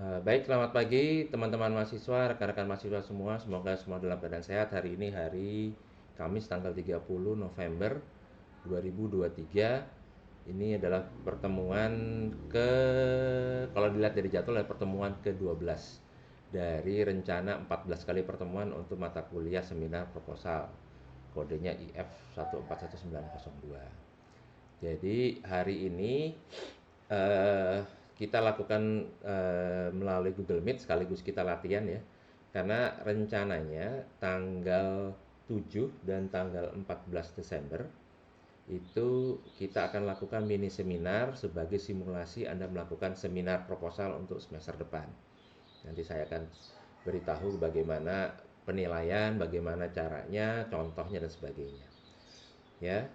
Baik, selamat pagi teman-teman mahasiswa, rekan-rekan mahasiswa semua. Semoga semua dalam keadaan sehat. Hari ini hari Kamis tanggal 30 November 2023. Ini adalah pertemuan ke kalau dilihat dari jadwal adalah pertemuan ke-12 dari rencana 14 kali pertemuan untuk mata kuliah seminar proposal. Kodenya IF 141902. Jadi hari ini eh, kita lakukan melalui Google Meet sekaligus kita latihan ya. Karena rencananya tanggal 7 dan tanggal 14 Desember itu kita akan lakukan mini seminar sebagai simulasi Anda melakukan seminar proposal untuk semester depan. Nanti saya akan beritahu bagaimana penilaian, bagaimana caranya, contohnya dan sebagainya. Ya,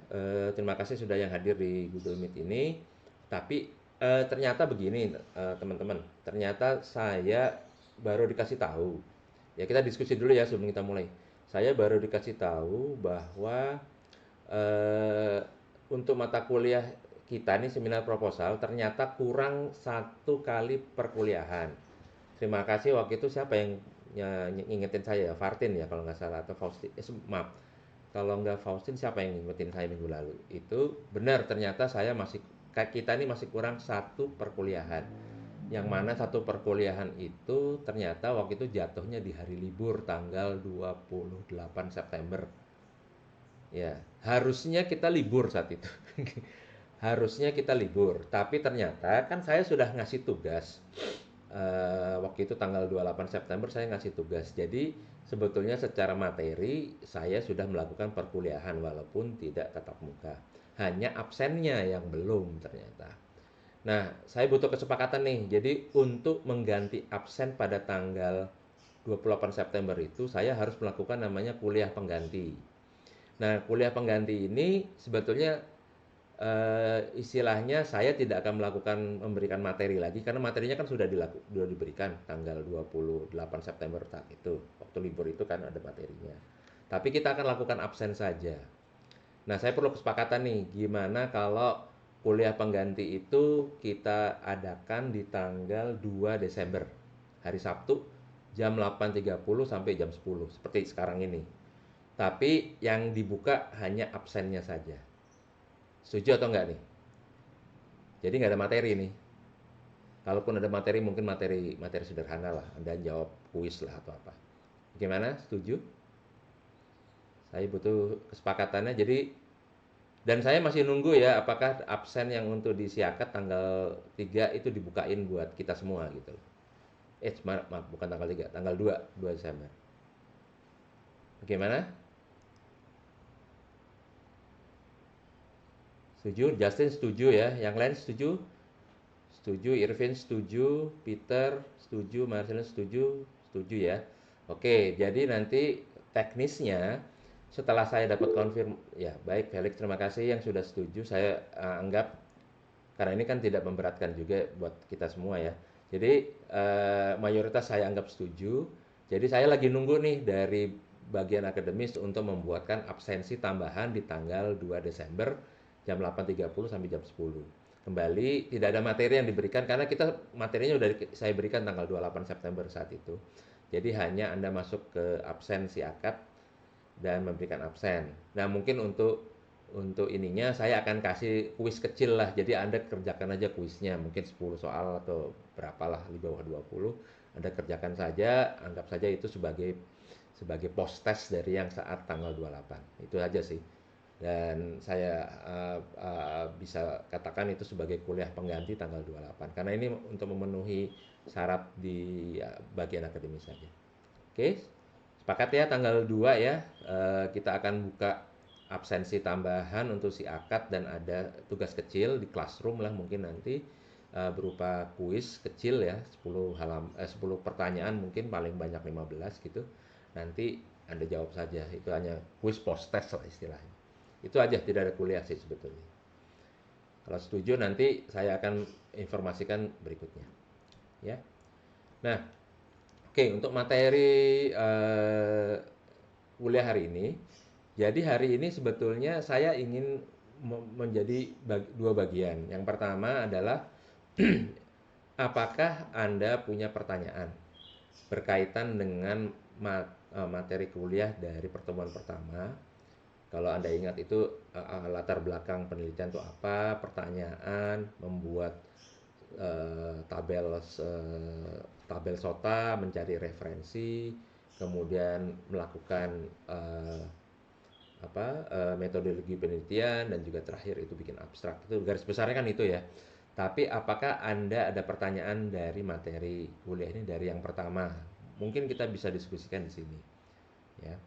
terima kasih sudah yang hadir di Google Meet ini. Tapi ternyata begini, teman-teman. Ternyata saya baru dikasih tahu. Ya, kita diskusi dulu ya sebelum kita mulai. Saya baru dikasih tahu bahwa untuk mata kuliah kita nih seminar proposal ternyata kurang satu kali perkuliahan. Terima kasih waktu itu siapa yang ngingetin saya ya, Fartin ya kalau nggak salah, atau Faustin, maaf, kalau nggak Faustin siapa yang ngingetin saya minggu lalu. Itu benar, ternyata kita ini masih kurang satu perkuliahan. Yang mana satu perkuliahan itu ternyata waktu itu jatuhnya di hari libur tanggal 28 September. Ya, harusnya kita libur saat itu. Harusnya kita libur, tapi ternyata kan saya sudah ngasih tugas. Waktu itu tanggal 28 September saya ngasih tugas. Jadi sebetulnya secara materi saya sudah melakukan perkuliahan walaupun tidak tatap muka. Hanya absennya yang belum ternyata. Nah, saya butuh kesepakatan nih. Jadi untuk mengganti absen pada tanggal 28 September itu saya harus melakukan namanya kuliah pengganti. Nah, kuliah pengganti ini sebetulnya istilahnya saya tidak akan memberikan materi lagi karena materinya kan sudah diberikan tanggal 28 September saat itu. Waktu libur itu kan ada materinya. Tapi kita akan lakukan absen saja. Nah, saya perlu kesepakatan nih, gimana kalau kuliah pengganti itu kita adakan di tanggal 2 Desember, hari Sabtu, jam 8.30 sampai jam 10, seperti sekarang ini. Tapi yang dibuka hanya absennya saja. Setuju atau enggak nih? Jadi nggak ada materi nih. Kalaupun ada materi mungkin materi materi sederhana lah. Anda jawab kuis lah atau apa. Gimana? Setuju? Saya butuh kesepakatannya. Jadi dan saya masih nunggu ya apakah absen yang untuk di Siakat tanggal 3 itu dibukain buat kita semua gitu loh. Maaf, bukan tanggal 3, tanggal 2 Desember. Bagaimana? Setuju? Justin setuju ya. Yang lain setuju? Setuju, Irvin setuju, Peter setuju, Marcelo setuju, setuju ya. Oke, jadi nanti teknisnya setelah saya dapat konfirm, ya baik Felix, terima kasih yang sudah setuju. Saya anggap karena ini kan tidak memberatkan juga buat kita semua ya. Jadi mayoritas saya anggap setuju. Jadi saya lagi nunggu nih dari bagian akademis untuk membuatkan absensi tambahan di tanggal 2 Desember jam 8.30 sampai jam 10. Kembali tidak ada materi yang diberikan karena materinya sudah saya berikan tanggal 28 September saat itu. Jadi hanya Anda masuk ke absensi akad dan memberikan absen. Nah, mungkin untuk ininya saya akan kasih kuis kecil lah. Jadi Anda kerjakan aja kuisnya, mungkin 10 soal atau berapalah di bawah 20. Anda kerjakan saja, anggap saja itu sebagai sebagai post test dari yang saat tanggal 28. Itu aja sih. Dan saya bisa katakan itu sebagai kuliah pengganti tanggal 28 karena ini untuk memenuhi syarat di bagian akademis saja. Oke, sepakat ya tanggal 2 ya. Kita akan buka absensi tambahan untuk si akad dan ada tugas kecil di classroom lah mungkin nanti berupa kuis kecil ya 10 pertanyaan mungkin paling banyak 15 gitu. Nanti Anda jawab saja. Itu hanya kuis post test lah istilahnya. Itu aja, tidak ada kuliah sih sebetulnya. Kalau setuju nanti saya akan informasikan berikutnya. Ya. Nah, oke, untuk materi kuliah hari ini. Jadi hari ini sebetulnya saya ingin menjadi dua bagian. Yang pertama adalah apakah Anda punya pertanyaan berkaitan dengan materi kuliah dari pertemuan pertama? Kalau Anda ingat itu latar belakang penelitian itu apa, pertanyaan, membuat tabel SOTA, mencari referensi, kemudian melakukan metodologi penelitian, dan juga terakhir itu bikin abstrak. Itu garis besarnya kan itu ya. Tapi apakah Anda ada pertanyaan dari materi kuliah ini dari yang pertama? Mungkin kita bisa diskusikan di sini ya.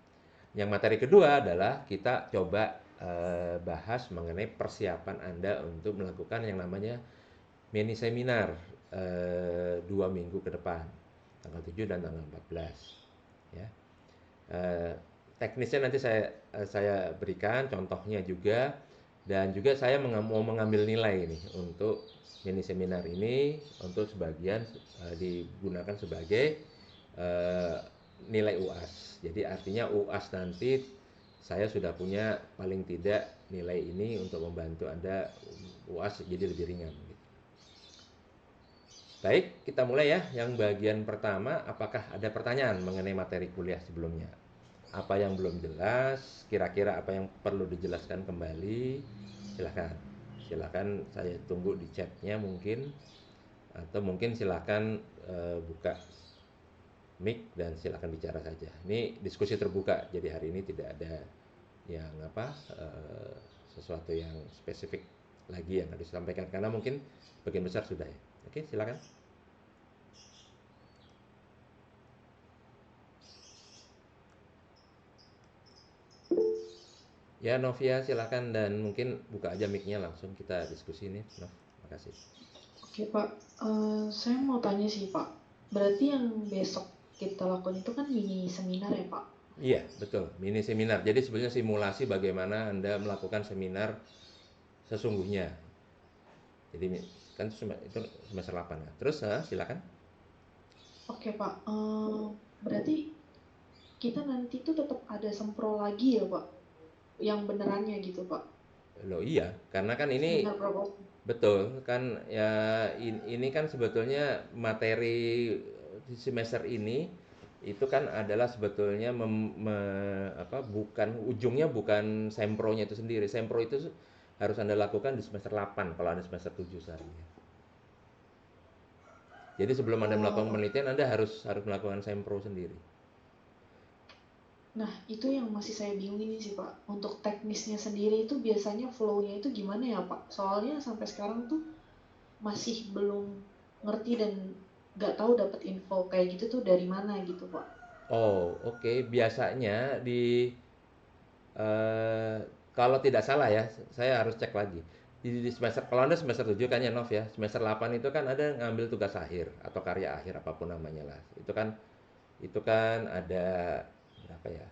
Yang materi kedua adalah kita coba bahas mengenai persiapan Anda untuk melakukan yang namanya mini seminar 2 minggu ke depan, tanggal 7 dan tanggal 14 ya. Teknisnya nanti saya berikan contohnya juga, dan juga saya mau mengambil nilai ini untuk mini seminar ini, untuk sebagian digunakan sebagai nilai UAS. Jadi artinya UAS nanti saya sudah punya paling tidak nilai ini untuk membantu Anda UAS jadi lebih ringan. Baik, kita mulai ya. Yang bagian pertama, apakah ada pertanyaan mengenai materi kuliah sebelumnya? Apa yang belum jelas? Kira-kira apa yang perlu dijelaskan kembali? Silahkan. Silahkan, saya tunggu di chatnya mungkin. Atau mungkin silahkan buka mic dan silahkan bicara saja. Ini diskusi terbuka, jadi hari ini tidak ada yang sesuatu yang spesifik lagi yang harus disampaikan. Karena mungkin bagian besar sudah ya. Oke, silakan. Ya, Novia, silakan, dan mungkin buka aja mic-nya langsung kita diskusi nih, Nov. Makasih. Oke Pak, saya mau tanya sih Pak, berarti yang besok kita lakukan itu kan mini seminar ya Pak? Iya, betul. Mini seminar. Jadi sebenarnya simulasi bagaimana Anda melakukan seminar sesungguhnya. Jadi kan itu semester 8 ya. Terus silakan. Oke Pak, berarti kita nanti tuh tetap ada sempro lagi ya Pak, yang benerannya gitu Pak, Loh iya, karena kan ini seminar proposer. betul kan ya, ini kan sebetulnya materi di semester ini itu kan adalah sebetulnya bukan ujungnya, bukan sempronya itu sendiri. Sempro itu harus Anda lakukan di semester 8 kalau Anda semester 7 seharusnya. Jadi sebelum Anda melakukan Oh, penelitian, Anda harus melakukan sempro sendiri. nah itu yang masih saya bingung ini sih Pak, untuk teknisnya sendiri itu biasanya flow-nya itu gimana ya Pak? Soalnya sampai sekarang tuh masih belum ngerti dan nggak tahu dapat info kayak gitu tuh dari mana gitu Pak. Oh, oke. Biasanya eh, kalau tidak salah ya, saya harus cek lagi. Di semester, kalau Anda semester 7 kan ya Nov ya, semester 8 itu kan ada ngambil tugas akhir atau karya akhir apapun namanya lah. Itu kan ada berapa ya?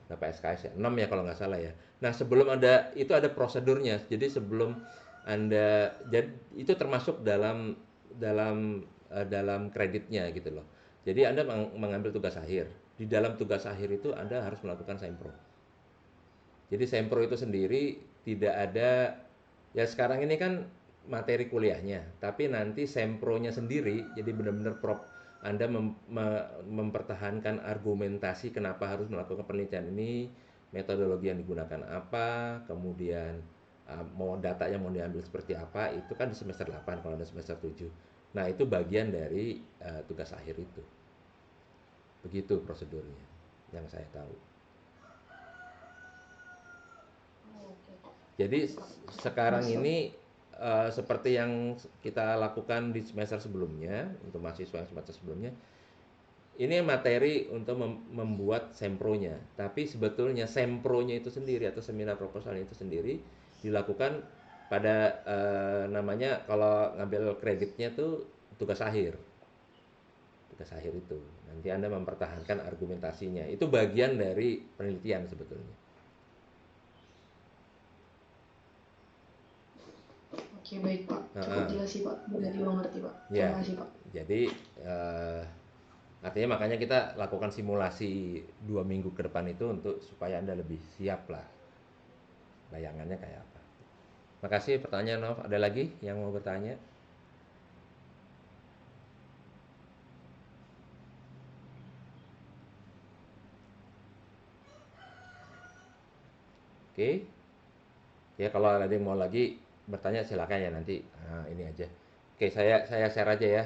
Berapa SKS ya? 6 ya kalau nggak salah ya. Nah, sebelum itu ada prosedurnya. Jadi sebelum Anda, jadi itu termasuk dalam kreditnya gitu loh. Jadi Anda mengambil tugas akhir. Di dalam tugas akhir itu Anda harus melakukan sempro. Jadi sempro itu sendiri tidak ada, ya sekarang ini kan materi kuliahnya, tapi nanti sempronya sendiri, jadi benar-benar Anda mempertahankan argumentasi kenapa harus melakukan penelitian ini, metodologi yang digunakan apa, kemudian mau datanya mau diambil seperti apa, itu kan di semester 8 kalau ada semester 7. Nah, itu bagian dari tugas akhir itu. Begitu prosedurnya yang saya tahu. Oh, oke Pak. Jadi Oke Pak. sekarang Masuk. ini seperti yang kita lakukan di semester sebelumnya, untuk mahasiswa yang semester sebelumnya, ini materi untuk membuat sempronya. Tapi sebetulnya sempronya itu sendiri atau seminar proposalnya itu sendiri dilakukan pada namanya, kalau ngambil kreditnya tuh tugas akhir. Tugas akhir itu. Nanti Anda mempertahankan argumentasinya. Itu bagian dari penelitian sebetulnya. Oke, baik Pak. Cukup Heeh. jelas sih Pak. Mudah dimengerti Pak. Terima Ya, kasih Pak. jadi artinya makanya kita lakukan simulasi 2 minggu ke depan itu untuk supaya Anda lebih siap lah bayangannya kayak apa. Makasih pertanyaan, Nov. Ada lagi yang mau bertanya? Oke. Ya kalau ada yang mau lagi bertanya silakan ya nanti. Nah, ini aja. Oke, saya share aja ya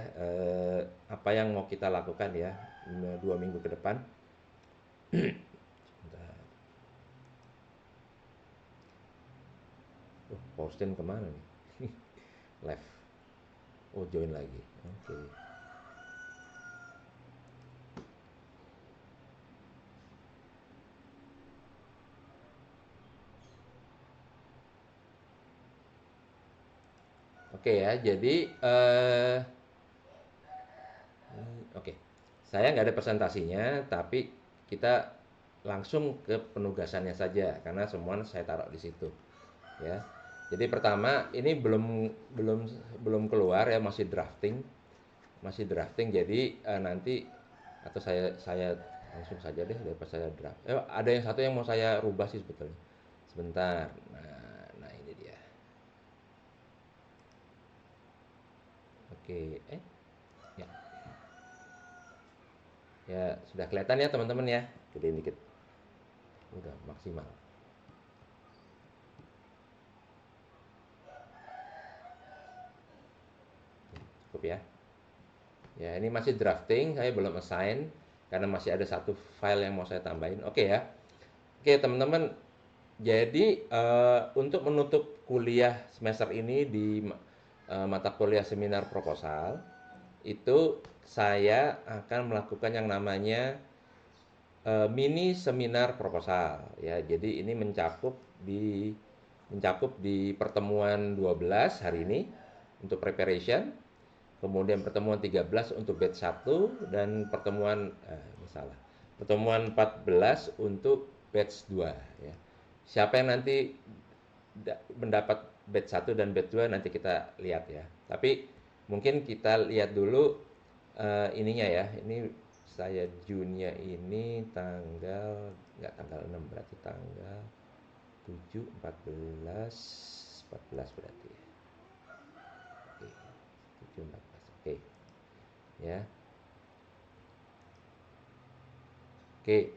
apa yang mau kita lakukan ya 2 minggu ke depan. Sebentar. Posting kemana nih? Live. Oh, join lagi. Oke. Oke ya, jadi oke. Saya nggak ada presentasinya, tapi kita langsung ke penugasannya saja karena semua saya taruh di situ, ya. Jadi pertama ini belum belum keluar ya, masih drafting. Jadi nanti atau saya langsung saja deh daripada saya draft. Ada yang satu yang mau saya rubah sih sebetulnya. Sebentar. Nah ini dia. Oke, ya, ya sudah kelihatan ya teman-teman ya. Gedein dikit. Udah maksimal. Cukup ya. Ya, ini masih drafting, saya belum assign karena masih ada satu file yang mau saya tambahin. Oke ya. Oke, teman-teman. Jadi, untuk menutup kuliah semester ini di mata kuliah seminar proposal, itu saya akan melakukan yang namanya mini seminar proposal ya. Jadi ini mencakup di pertemuan 12 hari ini untuk preparation. Kemudian pertemuan 13 untuk batch 1 dan pertemuan 14 untuk batch 2 ya. Siapa yang nanti mendapat batch 1 dan batch 2 nanti kita lihat ya. Tapi mungkin kita lihat dulu ininya ya. Ini saya Junya ini nggak tanggal 6 berarti tanggal 7 14 berarti ya. Oke. 7 14. Oke. Ya. Oke.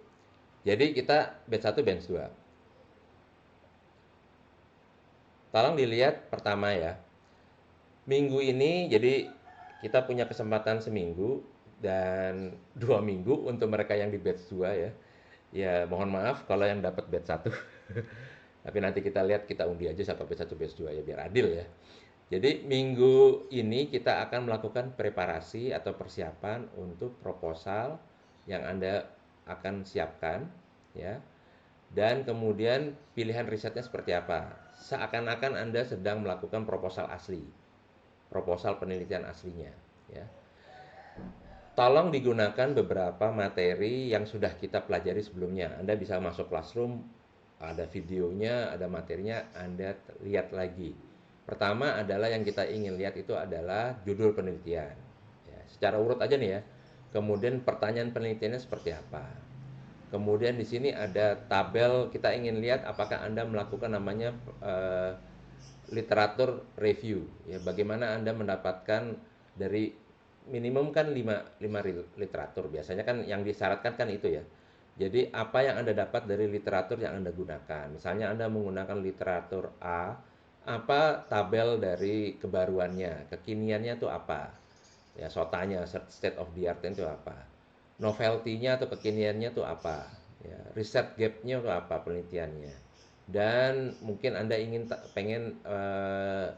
Jadi kita batch 1 batch 2. Tolong dilihat pertama ya. Minggu ini jadi kita punya kesempatan seminggu dan 2 minggu untuk mereka yang di batch 2 ya. Ya mohon maaf kalau yang dapat batch 1. Tapi nanti kita lihat, kita undi aja siapa batch 1 batch 2 ya biar adil ya. Jadi minggu ini kita akan melakukan preparasi atau persiapan untuk proposal yang Anda akan siapkan ya. Dan kemudian pilihan risetnya seperti apa. Seakan-akan Anda sedang melakukan proposal asli. Proposal penelitian aslinya ya. Tolong digunakan beberapa materi yang sudah kita pelajari sebelumnya. Anda bisa masuk Classroom, ada videonya, ada materinya, Anda lihat lagi. Pertama adalah yang kita ingin lihat itu adalah judul penelitian. Ya, secara urut aja nih ya. Kemudian pertanyaan penelitiannya seperti apa. Kemudian di sini ada tabel, kita ingin lihat apakah Anda melakukan namanya literatur review. Ya, bagaimana Anda mendapatkan dari minimum kan 5 literatur. Biasanya kan yang disyaratkan kan itu ya. Jadi apa yang Anda dapat dari literatur yang Anda gunakan. Misalnya Anda menggunakan literatur A, apa tabel dari kebaruannya, kekiniannya itu apa? Ya, SOTA-nya, state of the art itu apa? Novelty-nya atau kekiniannya itu apa? Ya, research gap-nya itu apa penelitiannya? Dan mungkin Anda pengen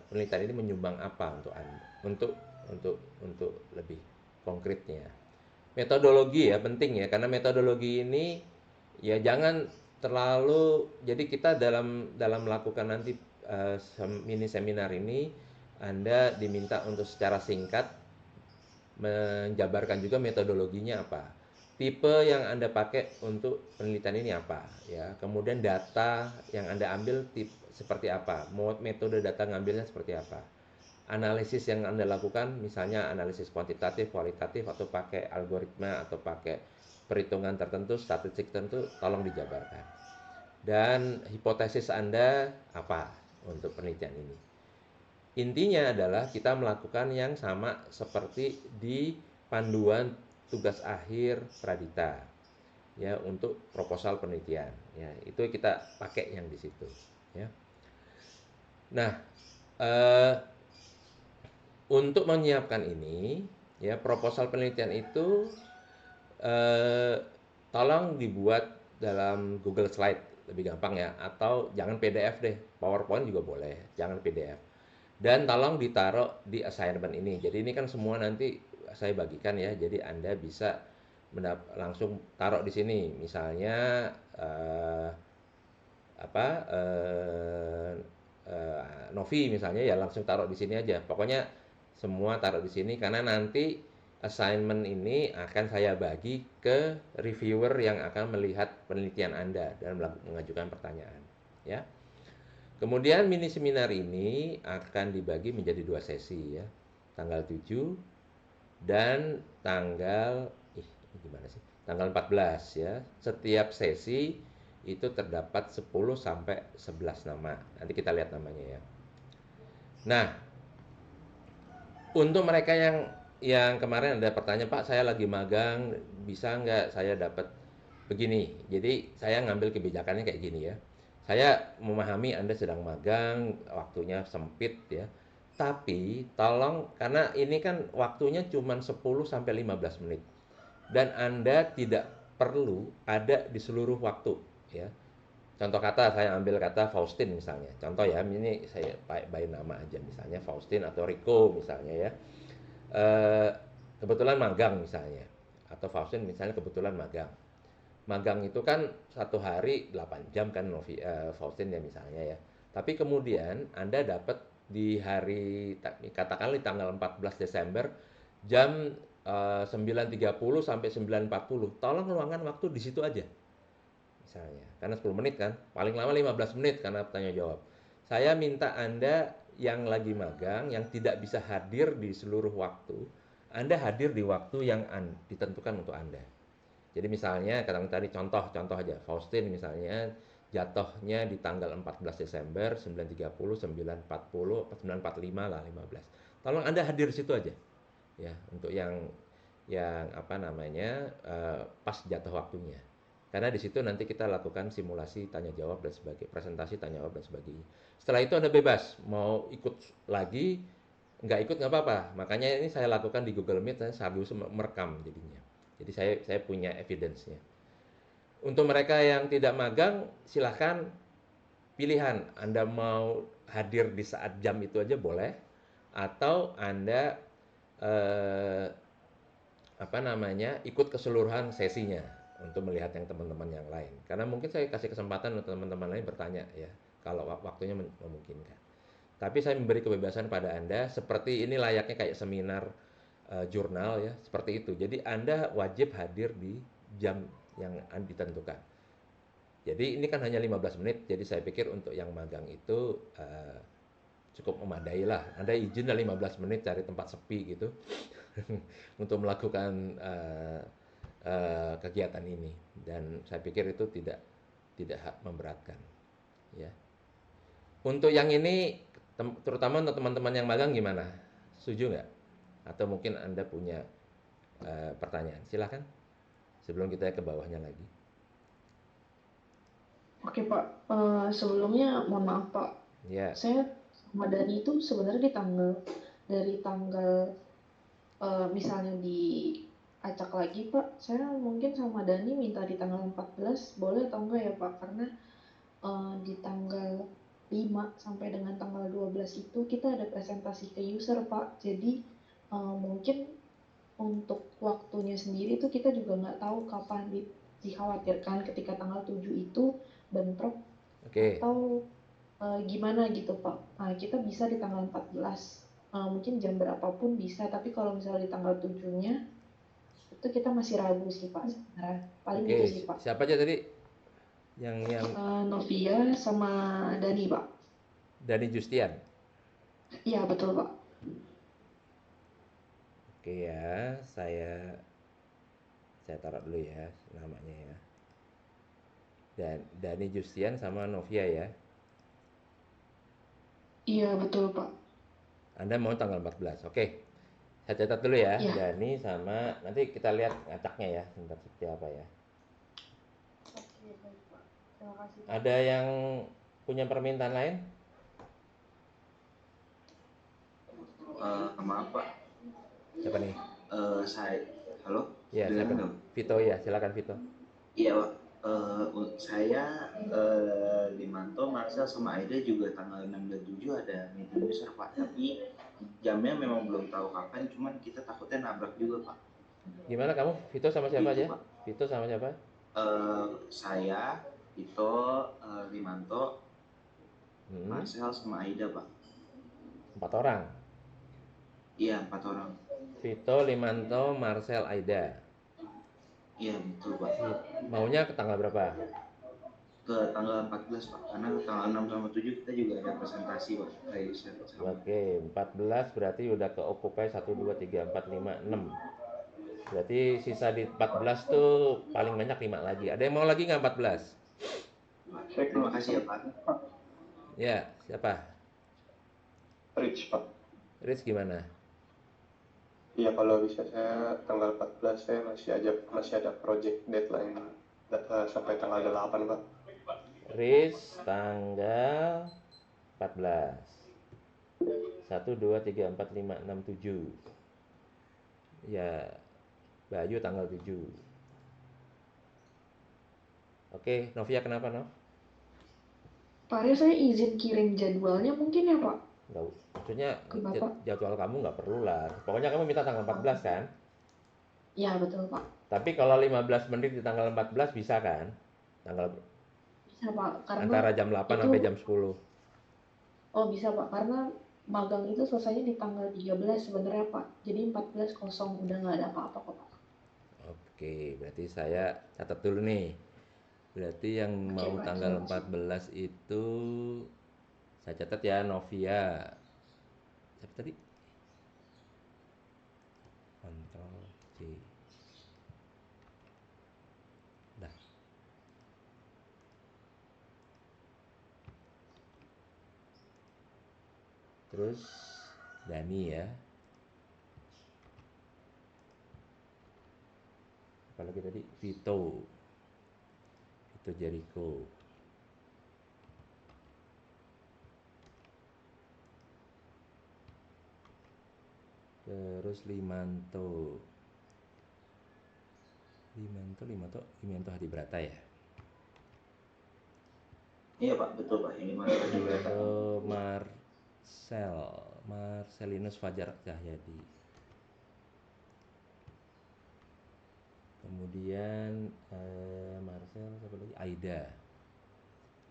penelitian ini menyumbang apa untuk Anda? Untuk lebih konkretnya. Metodologi ya penting ya, karena metodologi ini ya jangan terlalu, jadi kita dalam melakukan nanti mini seminar ini Anda diminta untuk secara singkat menjabarkan juga metodologinya apa, tipe yang Anda pakai untuk penelitian ini apa ya, kemudian data yang Anda ambil seperti apa, metode data ngambilnya seperti apa, analisis yang Anda lakukan misalnya analisis kuantitatif, kualitatif, atau pakai algoritma atau pakai perhitungan tertentu, statistik tertentu, tolong dijabarkan. Dan hipotesis Anda apa untuk penelitian ini. Intinya adalah kita melakukan yang sama seperti di panduan tugas akhir Pradita. ya untuk proposal penelitian ya. Itu kita pakai yang di situ ya. Nah, eh, untuk menyiapkan ini ya proposal penelitian itu eh, tolong dibuat dalam Google Slide lebih gampang ya, atau jangan PDF deh, PowerPoint juga boleh, jangan PDF. Dan tolong ditaruh di assignment ini. Jadi ini kan semua nanti saya bagikan ya, jadi Anda bisa langsung taruh di sini. Misalnya apa Novi misalnya ya langsung taruh di sini aja. Pokoknya semua taruh di sini karena nanti assignment ini akan saya bagi ke reviewer yang akan melihat penelitian Anda dan mengajukan pertanyaan ya. Kemudian mini seminar ini akan dibagi menjadi 2 sesi ya. Tanggal 7 dan tanggal gimana sih? Tanggal 14 ya. Setiap sesi itu terdapat 10 sampai 11 nama. Nanti kita lihat namanya ya. Nah, untuk mereka yang kemarin ada pertanyaan, Pak, saya lagi magang, bisa nggak saya dapat begini? Jadi saya ngambil kebijakannya kayak gini ya. Saya memahami Anda sedang magang, waktunya sempit ya. Tapi tolong karena ini kan waktunya cuma 10 sampai 15 menit dan Anda tidak perlu ada di seluruh waktu ya. Contoh kata saya ambil kata Faustin misalnya. Contoh ya, ini saya bayi nama aja misalnya Faustin atau Rico misalnya ya. Eh, Kebetulan magang misalnya atau Faustin misalnya kebetulan magang. Magang itu kan 1 hari 8 jam kan Faustin ya misalnya ya. Tapi kemudian Anda dapat di hari katakanlah di tanggal 14 Desember jam 9.30 sampai 9.40. Tolong luangkan waktu di situ aja misalnya. Karena 10 menit kan, paling lama 15 menit karena tanya jawab. Saya minta Anda yang lagi magang, yang tidak bisa hadir di seluruh waktu, Anda hadir di waktu yang ditentukan untuk Anda. Jadi misalnya, katakan tadi contoh aja, Faustin misalnya jatuhnya di tanggal 14 Desember 9.30, 9.40, 9.45 lah 15. Tolong Anda hadir di situ aja. Ya, untuk yang apa namanya pas jatuh waktunya. Karena di situ nanti kita lakukan simulasi tanya jawab dan sebagainya, presentasi tanya jawab dan sebagainya. Setelah itu Anda bebas mau ikut lagi, nggak ikut nggak apa-apa. Makanya ini saya lakukan di Google Meet, saya harus merekam jadinya. Jadi saya punya evidence-nya. Untuk mereka yang tidak magang, silahkan pilihan. Anda mau hadir di saat jam itu aja boleh, atau Anda eh, apa namanya ikut keseluruhan sesinya untuk melihat yang teman-teman yang lain. Karena mungkin saya kasih kesempatan untuk teman-teman lain bertanya ya, kalau waktunya memungkinkan. Tapi saya memberi kebebasan pada Anda seperti ini layaknya kayak seminar jurnal ya, seperti itu. Jadi Anda wajib hadir di jam yang ditentukan. Jadi ini kan hanya 15 menit, jadi saya pikir untuk yang magang itu cukup memadai lah. Anda izin 15 menit cari tempat sepi gitu untuk melakukan kegiatan ini, dan saya pikir itu tidak memberatkan ya. Untuk yang ini terutama untuk teman-teman yang magang gimana? Setuju nggak? Atau mungkin Anda punya pertanyaan? Silahkan sebelum kita ke bawahnya lagi. Oke Pak, sebelumnya mohon maaf Pak, Ya. saya sama Dani itu sebenarnya dari tanggal misalnya diacak lagi Pak, saya mungkin sama Dani minta di tanggal 14 boleh atau enggak ya Pak, karena di tanggal 5 sampai dengan tanggal 12 itu kita ada presentasi ke user Pak, jadi mungkin untuk waktunya sendiri tuh kita juga nggak tahu kapan dikhawatirkan ketika tanggal 7 itu bentrok Oke. atau gimana gitu Pak. Nah, kita bisa di tanggal 14. Mungkin jam berapapun bisa, tapi kalau misalnya di tanggal 7-nya itu kita masih ragu sih Pak sebenarnya. Paling Oke, gitu sih Pak. siapa aja tadi yang Novia sama Dani Pak. Dani Justian? Iya betul Pak. Oke ya, saya taruh dulu ya namanya ya. Dan Dani Justian sama Novia ya. Iya betul Pak. Anda mau tanggal 14. Oke. Saya catat dulu ya, Iya. Dani sama nanti kita lihat ngacaknya ya, sebentar seperti apa ya. Oke, baik, Pak. Terima kasih, Pak. Ada yang punya permintaan lain? Maaf Pak, Siapa nih? saya, halo, Ya, dengar siapa nih? nggak? Vito ya, silakan Vito. Iya Pak, saya Limanto, Marcel sama Aida juga tanggal 6 dan 7 ada meeting user Pak, tapi jamnya memang belum tahu kapan, cuman kita takutnya nabrak juga Pak. Gimana kamu? Vito sama siapa Gitu aja? Pak. Vito sama siapa? Saya, Vito, Limanto, Hmm, Marcel sama Aida Pak. 4 orang. Iya 4 orang. Vito, Limanto, Marcel, Aida. Iya betul Pak. Maunya ke tanggal berapa? Ke tanggal 14 Pak, karena tanggal 6 sama 7 kita juga ada presentasi Pak, kayak sama. Oke, 14 berarti udah ke occupy 1, 2, 3, 4, 5, 6. Berarti sisa di 14 tuh paling banyak 5 lagi. Ada yang mau lagi nggak 14? Terima kasih ya Pak. Ya, siapa? Rich Pak. Rich gimana? Iya kalau bisa saya tanggal 14 saya masih ada project deadline sampai tanggal 8 Pak. Rich tanggal 14. 1, 2, 3, 4, 5, 6, 7. Ya, Bayu tanggal 7. Oke, Novia kenapa, Nov? Pak Arya, saya izin kirim jadwalnya mungkin ya, Pak? Nggak, maksudnya Ke Bapak? jadwal kamu nggak perlu lah. Pokoknya kamu minta tanggal 14 kan? Ya, betul, Pak. Tapi kalau 15 menit di tanggal 14 bisa kan? Tanggal Bisa, Pak. Karena antara jam 8 itu, sampai jam 10. oh bisa, Pak. Karena magang itu selesainya di tanggal 13 sebenarnya, Pak. Jadi 14 kosong, udah nggak ada apa-apa kok, Pak. Oke, berarti saya catat dulu nih. Berarti yang Oke, mau Pak. tanggal Terima kasih. 14 itu saya catat ya, Novia. Siapa tadi? Ctrl C. Dah. Terus Dani ya. Apalagi tadi Vito. Vito Jericho. Terus Limanto. Limanto Hadi Brata ya. Iya Pak, betul Pak, ini Mas Adi Brata. Marcelinus Fajar Cahyadi. Kemudian Marcel siapa lagi? Aida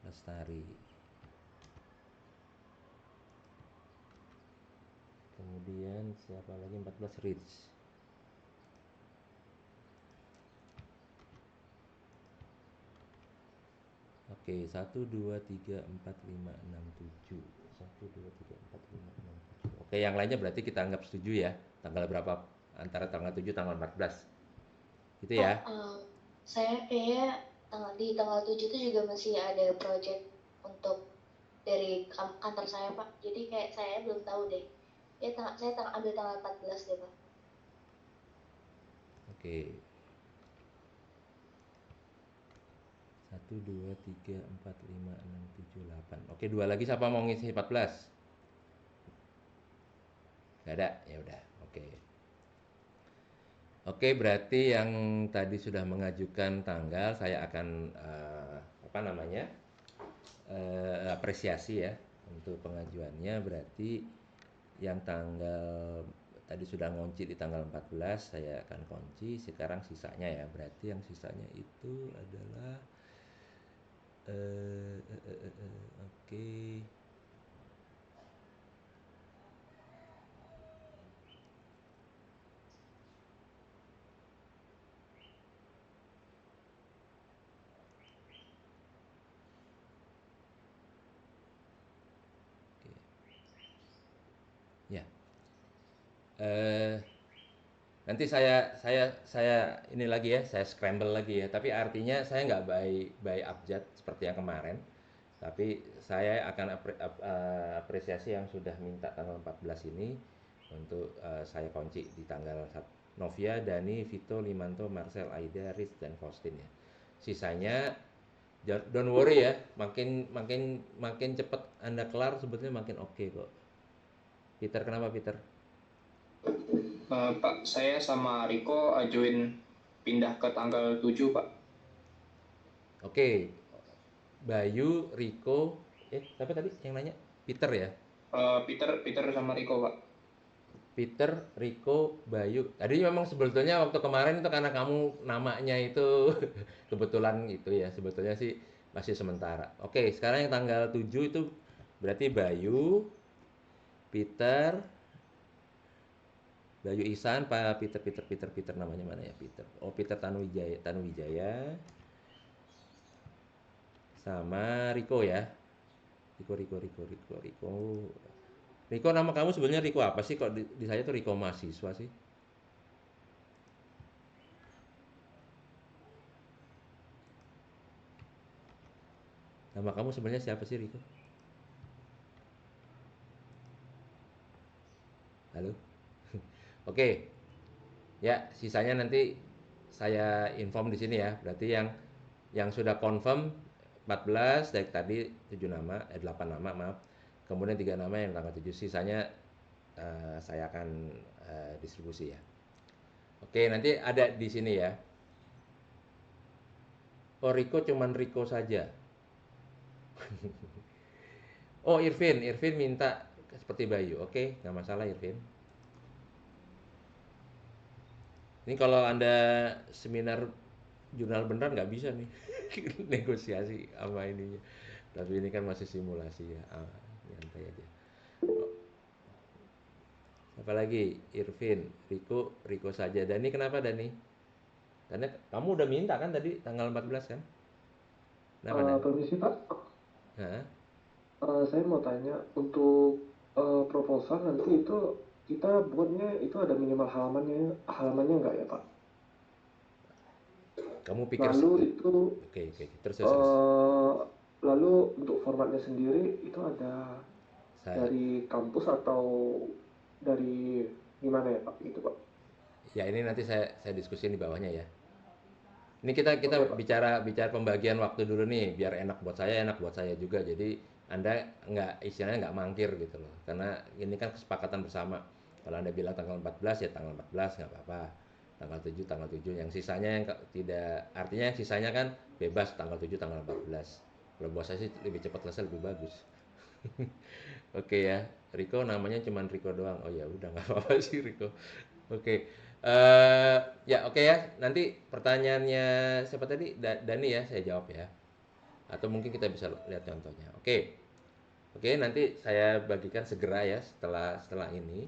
Lestari. Kemudian siapa lagi? 14 Rich. Oke, 1 2 3 4 5 6 7. 1 2 3 4 5 6 7. Oke, yang lainnya berarti kita anggap setuju ya. Tanggal berapa? Antara tanggal 7 tanggal 14. Gitu ya. Pak, saya kayaknya di tanggal 7 itu juga masih ada project untuk dari kantor saya, Pak. Jadi kayak saya belum tahu deh. Ya, saya ambil tanggal 14 deh, Pak. Oke. 1 2 3 4 5 6 7 8. Oke, dua lagi siapa mau ngisi 14? Gak ada. Ya udah. Oke. Oke, berarti yang tadi sudah mengajukan tanggal saya akan apa namanya? Apresiasi ya untuk pengajuannya. Berarti yang tanggal tadi sudah ngunci di tanggal 14 saya akan kunci. Sekarang sisanya ya. Berarti yang sisanya itu adalah oke. Ya. Nanti saya ini lagi ya, saya scramble lagi ya. Tapi artinya saya nggak by abjad seperti yang kemarin. Tapi saya akan apresiasi yang sudah minta tanggal 14 ini untuk saya kunci di tanggal 1. Novia, Dani, Vito, Limanto, Marcel, Aida, Rich, dan Faustin ya. Sisanya Don't worry ya, makin makin makin cepat Anda kelar sebetulnya makin oke kok. Peter, kenapa Peter? Pak, saya sama Riko ajuin pindah ke tanggal 7, Pak. Oke, Bayu, Riko, siapa tadi yang nanya? Peter ya? Peter sama Riko, Pak. Peter, Riko, Bayu. Tadi memang sebetulnya waktu kemarin itu karena kamu namanya itu kebetulan itu ya, sebetulnya sih masih sementara. Oke, sekarang yang tanggal 7 itu berarti Bayu, Peter, Bayu Ihsan, Pak Peter namanya mana ya Peter? Oh, Peter Tanuwijaya sama Riko ya. Riko, nama kamu sebenarnya Riko apa sih? Kok di saya tuh Riko mahasiswa sih? Nama kamu sebenarnya siapa sih, Riko? Halo? Oke. Ya, sisanya nanti saya inform di sini ya. Berarti yang sudah confirm 14 dari tadi 7 nama, 8 nama, maaf. Kemudian 3 nama yang tanggal 7, sisanya saya akan distribusi ya. Oke, nanti ada di sini ya. Oh, Riko cuman Riko saja. Oh, Irvin minta seperti Bayu. Oke, nggak masalah Irvin. Ini kalau Anda seminar jurnal beneran nggak bisa nih negosiasi sama ininya. Tapi ini kan masih simulasi ya. Nyantai aja. Apalagi Irvin, Riko saja. Dani, kenapa Dani? Karena kamu udah minta kan tadi tanggal 14 kan? Kenapa Dani? Permisi Pak, Hah? saya mau tanya untuk proposal nanti itu kita buatnya itu ada minimal halamannya nggak ya Pak? Kamu pikir Lalu itu Oke. Terus. lalu untuk formatnya sendiri itu ada Saya dari kampus atau dari gimana ya Pak? Gitu Pak. Ya ini nanti saya diskusiin di bawahnya ya. Ini kita Oke, Pak. bicara pembagian waktu dulu nih, biar enak buat saya juga. Jadi Anda istilahnya nggak mangkir gitu loh. Karena ini kan kesepakatan bersama. Kalau Anda bilang tanggal 14 ya tanggal 14 nggak apa-apa. Tanggal 7. Yang sisanya yang tidak, artinya yang sisanya kan bebas tanggal 7 tanggal 14. Kalau buat saya sih lebih cepat selesai lebih bagus. Oke ya. Riko namanya cuma Riko doang. Oh ya udah nggak apa-apa sih Riko. Oke. Ya oke ya. Nanti pertanyaannya siapa tadi? Dani ya, saya jawab ya. Atau mungkin kita bisa lihat contohnya. Oke. Oke, nanti saya bagikan segera ya setelah ini.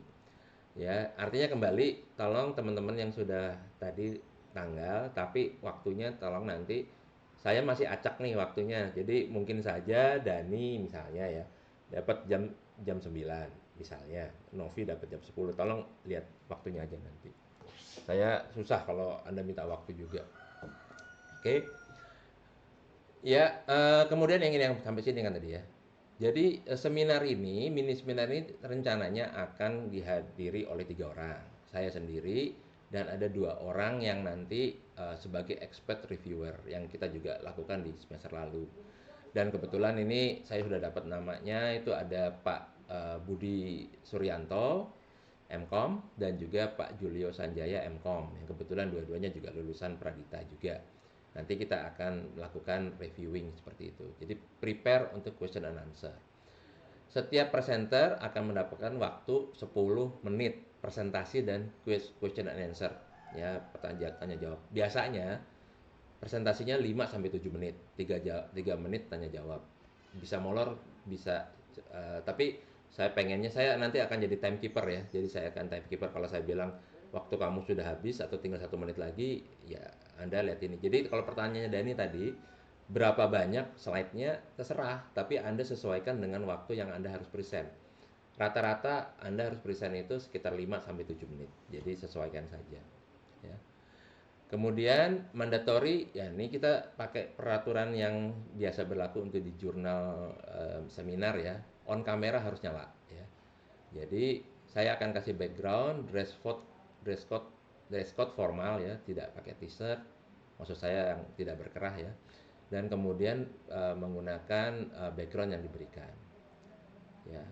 Ya, artinya kembali tolong teman-teman yang sudah tadi tanggal tapi waktunya tolong nanti saya masih acak nih waktunya. Jadi mungkin saja Dani misalnya ya dapat jam 9 misalnya. Novi dapat jam 10. Tolong lihat waktunya aja nanti. Saya susah kalau Anda minta waktu juga. Oke. Ya, kemudian yang sampai sini kan tadi ya. Jadi mini seminar ini rencananya akan dihadiri oleh 3 orang. Saya sendiri dan ada 2 orang yang nanti sebagai expert reviewer yang kita juga lakukan di semester lalu. Dan kebetulan ini saya sudah dapat namanya, itu ada Pak Budi Suryanto, MKOM, dan juga Pak Julio Sanjaya, MKOM, yang kebetulan dua-duanya juga lulusan Pradita juga. Nanti kita akan melakukan reviewing seperti itu. Jadi prepare untuk question and answer. Setiap presenter akan mendapatkan waktu 10 menit presentasi dan question and answer. Ya, pertanyaan tanya jawab. Biasanya presentasinya 5 sampai 7 menit. 3 menit tanya jawab. Bisa molor, bisa tapi saya pengennya saya nanti akan jadi timekeeper ya. Jadi saya akan timekeeper kalau saya bilang waktu kamu sudah habis atau tinggal 1 menit lagi, ya Anda lihat ini. Jadi kalau pertanyaannya Dani tadi, berapa banyak slide-nya terserah, tapi Anda sesuaikan dengan waktu yang Anda harus present. Rata-rata Anda harus present itu sekitar 5 sampai 7 menit. Jadi sesuaikan saja. Ya. Kemudian mandatory, ya ini kita pakai peraturan yang biasa berlaku untuk di jurnal seminar ya. On kamera harus nyala ya. Jadi saya akan kasih background, dress code formal ya, tidak pakai t-shirt. Maksud saya yang tidak berkerah ya. dan kemudian menggunakan background yang diberikan. Ya.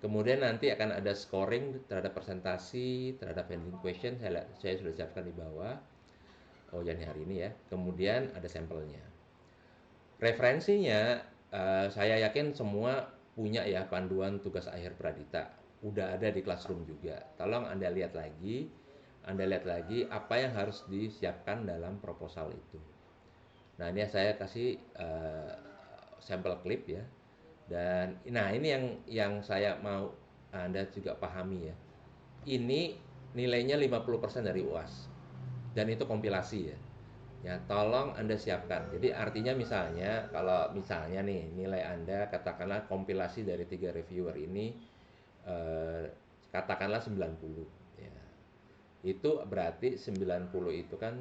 Kemudian nanti akan ada scoring terhadap presentasi, terhadap handling question. Saya sudah siapkan di bawah. Oh, jadi hari ini ya. Kemudian ada sampelnya. Referensinya, saya yakin semua punya ya panduan tugas akhir Pradita. Udah ada di Classroom juga. Tolong Anda lihat lagi apa yang harus disiapkan dalam proposal itu. Nah, ini saya kasih sampel klip ya. Dan nah ini yang saya mau Anda juga pahami ya. Ini nilainya 50% dari UAS. Dan itu kompilasi ya. Ya, tolong Anda siapkan. Jadi artinya misalnya kalau misalnya nih nilai Anda katakanlah kompilasi dari 3 reviewer ini katakanlah 90 ya. Itu berarti 90 itu kan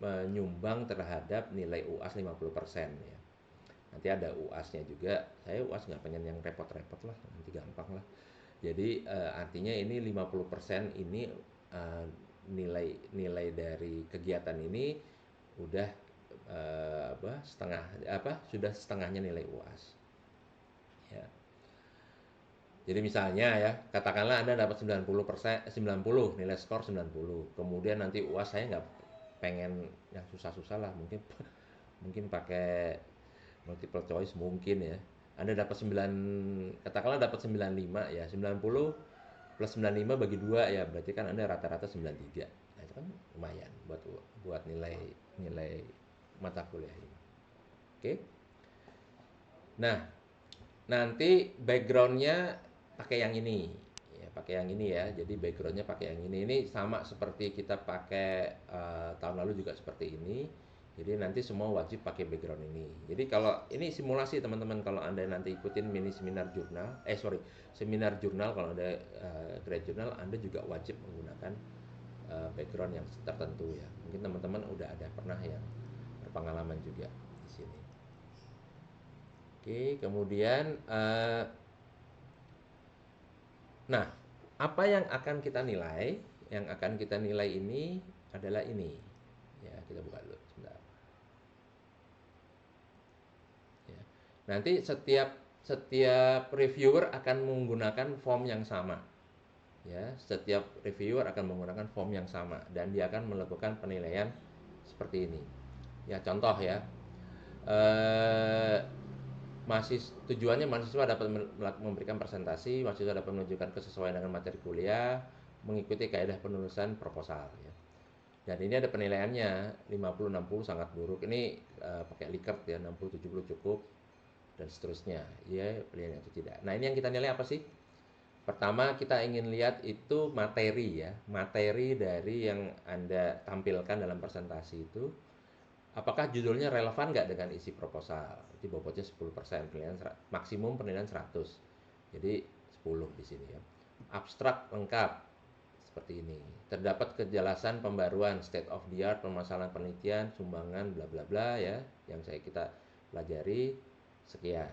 menyumbang terhadap nilai UAS 50% ya. Nanti ada UAS-nya juga. Saya UAS nggak pengen yang repot-repot lah, nanti gampang lah. Jadi artinya ini 50% ini nilai dari kegiatan ini udah sudah setengahnya nilai UAS. Ya. Jadi misalnya ya, katakanlah Anda dapat 90%, 90, nilai skor 90. Kemudian nanti UAS saya nggak pengen yang susah-susah lah, mungkin pakai multiple choice mungkin ya. Anda dapat 9, katakanlah dapat 95 ya, 90 plus 95 bagi 2 ya, berarti kan Anda rata-rata 93. Nah, itu kan lumayan buat nilai mata kuliah ini. Oke. Nah, nanti backgroundnya pakai yang ini ya, pakai yang ini ya. Jadi backgroundnya pakai yang ini sama seperti kita pakai tahun lalu juga seperti ini. Jadi nanti semua wajib pakai background ini. Jadi kalau ini simulasi teman-teman, kalau Anda nanti ikutin mini seminar jurnal, seminar jurnal, kalau ada grad jurnal, Anda juga wajib menggunakan background yang tertentu ya. Mungkin teman-teman udah ada pernah yang berpengalaman juga di sini. Oke, kemudian nah, apa yang akan kita nilai? Yang akan kita nilai ini adalah ini. Ya, kita buka dulu sebentar. Ya. Nanti setiap reviewer akan menggunakan form yang sama. Ya, setiap reviewer akan menggunakan form yang sama dan dia akan melakukan penilaian seperti ini. Ya, contoh ya. Tujuannya mahasiswa dapat memberikan presentasi, mahasiswa dapat menunjukkan kesesuaian dengan materi kuliah, mengikuti kaidah penulisan proposal ya. Dan ini ada penilaiannya, 50-60 sangat buruk. Ini pakai Likert ya, 60-70 cukup dan seterusnya. Ya, penilaian itu tidak. Nah, ini yang kita nilai apa sih? Pertama, kita ingin lihat itu materi ya, materi dari yang Anda tampilkan dalam presentasi itu. Apakah judulnya relevan nggak dengan isi proposal? Jadi bobotnya 10%, maksimum penilaian 100. Jadi 10 di sini ya. Abstrak lengkap seperti ini. Terdapat kejelasan pembaruan state of the art, permasalahan penelitian, sumbangan bla bla bla ya, yang kita pelajari sekian.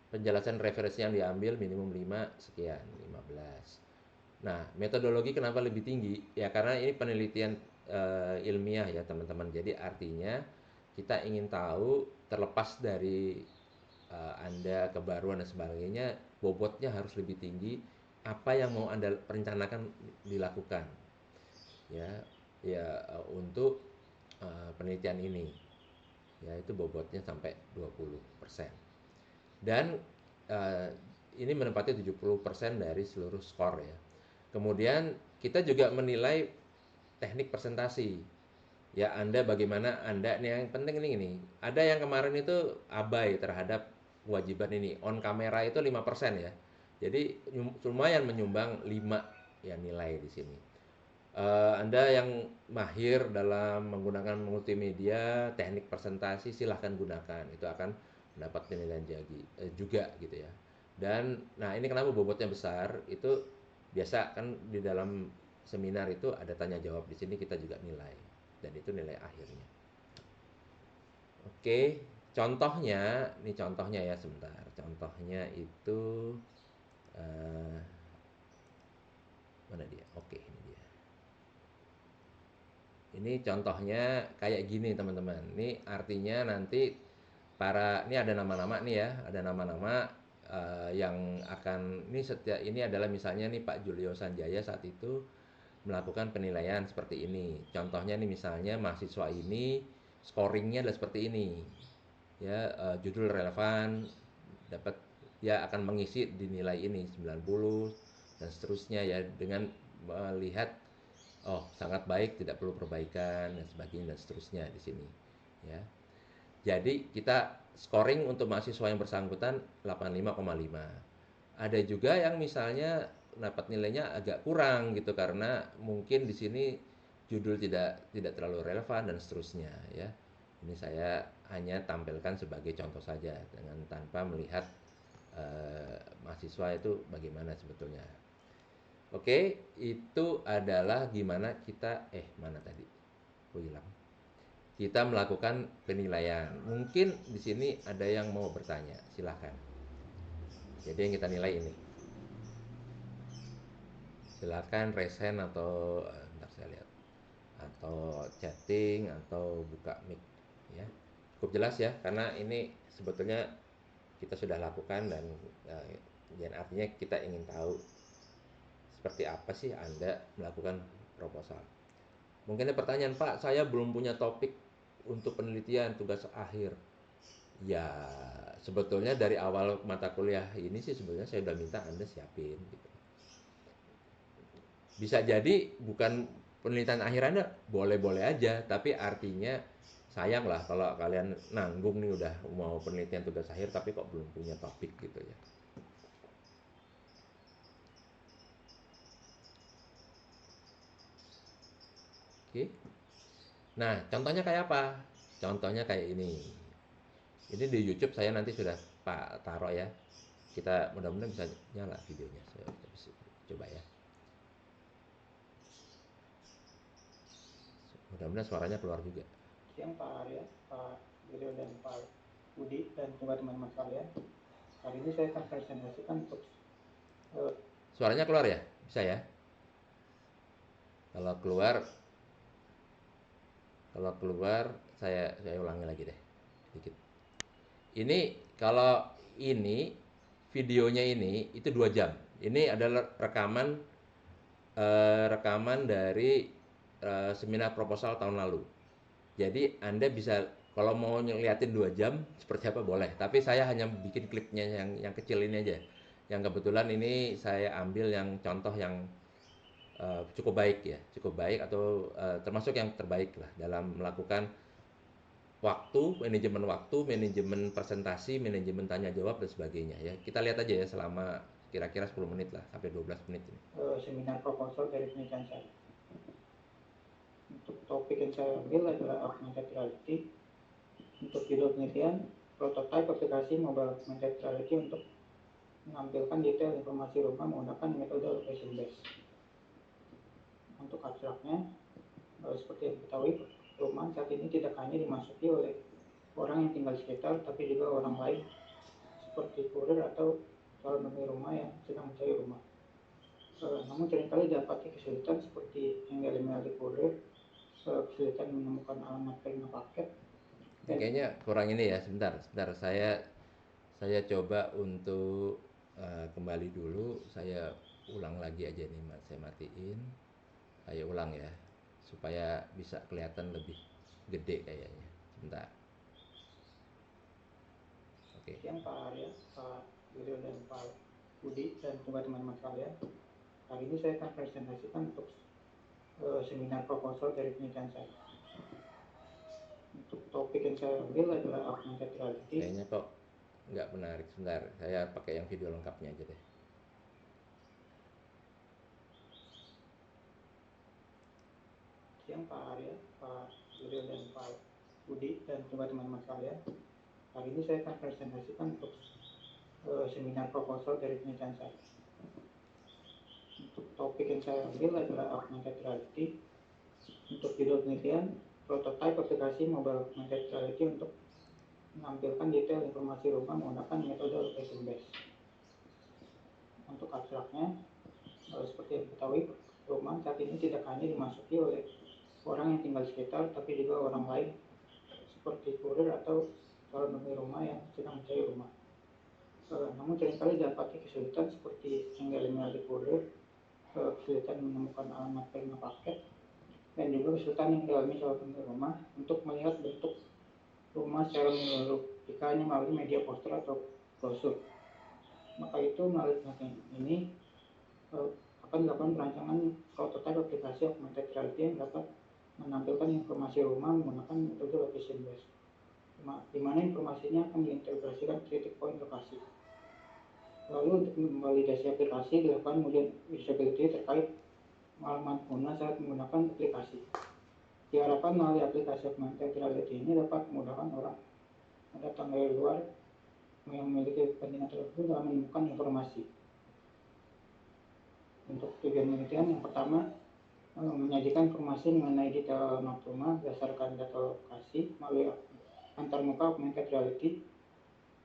Penjelasan referensi yang diambil minimum 5 sekian, 15. Nah, metodologi kenapa lebih tinggi? Ya karena ini penelitian ilmiah ya teman-teman. Jadi artinya kita ingin tahu, terlepas dari Anda kebaruan dan sebagainya, bobotnya harus lebih tinggi. Apa yang mau Anda rencanakan dilakukan ya untuk penelitian ini, ya itu bobotnya sampai 20%. Dan ini menempati 70% dari seluruh skor ya. Kemudian kita juga menilai teknik presentasi. Ya, Anda bagaimana Anda nih, yang penting ini. Ada yang kemarin itu abai terhadap kewajiban ini. On kamera itu 5% ya. Jadi lumayan menyumbang 5 ya nilai di sini. Anda yang mahir dalam menggunakan multimedia, teknik presentasi silahkan gunakan. Itu akan mendapat penilaian juga gitu ya. Dan nah ini kenapa bobotnya besar, itu biasa kan di dalam seminar itu ada tanya jawab, di sini kita juga nilai dan itu nilai akhirnya. Oke, contohnya, ini contohnya ya sebentar. Contohnya itu mana dia? Oke, ini dia. Ini contohnya kayak gini teman-teman. Ini artinya nanti ini ada nama-nama nih ya, ada nama-nama yang akan ini adalah misalnya nih Pak Julio Sanjaya saat itu melakukan penilaian seperti ini. Contohnya nih misalnya mahasiswa ini scoringnya adalah seperti ini, ya judul relevan, dapat dia akan mengisi di nilai ini 90 dan seterusnya ya, dengan melihat oh sangat baik, tidak perlu perbaikan dan sebagainya dan seterusnya di sini ya. Jadi kita scoring untuk mahasiswa yang bersangkutan 85,5. Ada juga yang misalnya dapat nilainya agak kurang gitu karena mungkin di sini judul tidak terlalu relevan dan seterusnya ya. Ini saya hanya tampilkan sebagai contoh saja dengan tanpa melihat mahasiswa itu bagaimana sebetulnya. Oke, itu adalah gimana kita mana tadi? Hilang. Kita melakukan penilaian. Mungkin di sini ada yang mau bertanya, silahkan. Jadi yang kita nilai ini. Silahkan raise hand atau bentar saya lihat. Atau chatting atau buka mic ya. Cukup jelas ya, karena ini sebetulnya kita sudah lakukan dan artinya kita ingin tahu seperti apa sih Anda melakukan proposal. Mungkin ada pertanyaan, Pak, saya belum punya topik untuk penelitian tugas akhir. Ya, sebetulnya dari awal mata kuliah ini sih sebetulnya saya udah minta Anda siapin gitu. Bisa jadi bukan penelitian akhir Anda, boleh-boleh aja, tapi artinya sayang lah kalau kalian nanggung nih udah mau penelitian tugas akhir tapi kok belum punya topik gitu ya. Oke. Nah, contohnya kayak apa? Contohnya kayak ini. Ini di YouTube saya nanti sudah Pak taruh ya. Kita mudah-mudahan bisa nyala videonya. Saya coba ya. Mudah-mudahan suaranya keluar juga. Siang Pak Arya, Pak Julio dan Pak Budi dan juga teman-teman sekalian. Hari ini saya akan presentasikan untuk suaranya keluar ya? Bisa ya? Kalau keluar saya ulangi lagi deh sedikit. Ini kalau ini videonya ini itu 2 jam. Ini adalah rekaman dari seminar proposal tahun lalu. Jadi Anda bisa kalau mau ngeliatin 2 jam seperti apa boleh. Tapi saya hanya bikin klipnya yang kecil ini aja. Yang kebetulan ini saya ambil yang contoh yang cukup baik ya, cukup baik atau termasuk yang terbaik lah dalam melakukan waktu, manajemen presentasi, manajemen tanya jawab dan sebagainya ya. Kita lihat aja ya selama kira-kira 10 menit lah sampai 12 menit ini. Seminar proposal dari penelitian saya. Untuk topik yang saya ambil adalah augmented reality. Untuk judul penelitian, prototype aplikasi mobile augmented reality untuk menampilkan detail informasi rumah menggunakan metode location based. Untuk abstraknya, seperti yang diketahui, rumah saat ini tidak hanya dimasuki oleh orang yang tinggal di sekitar, tapi juga orang lain seperti kurir atau calon pemilik rumah yang sedang mencari rumah. Namun seringkali dapati kesulitan seperti yang dialami oleh kurir, kesulitan menemukan alamat terima paket. Kayaknya kurang ini ya, sebentar saya coba untuk kembali dulu, saya ulang lagi aja nih, saya matiin, saya ulang ya supaya bisa kelihatan lebih gede kayaknya. Sebentar. Oke. Siang Pak Arya, Pak Julio dan Pak Budi dan juga teman-teman sekalian. Hari ini saya akan presentasikan untuk seminar proposal dari penelitian saya. Untuk topik yang saya ambil adalah augmented reality. Kayaknya kok nggak menarik, sebentar. Saya pakai yang video lengkapnya aja deh. Siang Pak Arya, Pak Julio dan Pak Budi dan juga teman-teman sekalian. Hari ini saya akan presentasikan untuk seminar proposal dari penelitian saya. Untuk topik yang saya ambil adalah augmented reality. Untuk judul penelitian, prototype aplikasi mobile augmented reality untuk menampilkan detail informasi rumah menggunakan metode location based. Untuk abstraknya, seperti yang diketahui, rumah saat ini tidak hanya dimasuki oleh orang yang tinggal di sekitar, tapi juga orang lain seperti kurir atau calon pemilik rumah yang sedang mencari rumah. Namun seringkali dapati kesulitan seperti tenggelamnya di kode, kesulitan menemukan alamat penerima paket, dan juga kesulitan yang dialami calon pemilik rumah untuk melihat bentuk rumah secara menyeluruh jika hanya melalui media poster atau brosur. Maka itu melalui penelitian ini akan dilakukan perancangan prototipe aplikasi augmented reality yang dapat menampilkan informasi rumah menggunakan metode location based, di mana informasinya akan diintegrasikan ke titik poin lokasi. Lalu untuk memvalidasi aplikasi dilakukan kemudian usability terkait pengalaman pengguna saat menggunakan aplikasi. Diharapkan melalui aplikasi augmented reality ini dapat memudahkan orang yang datang dari luar yang memiliki kepentingan tertentu dalam menemukan informasi. Untuk tujuan penelitian yang pertama, menyajikan informasi mengenai detail alamat rumah berdasarkan data lokasi melalui antarmuka augmented reality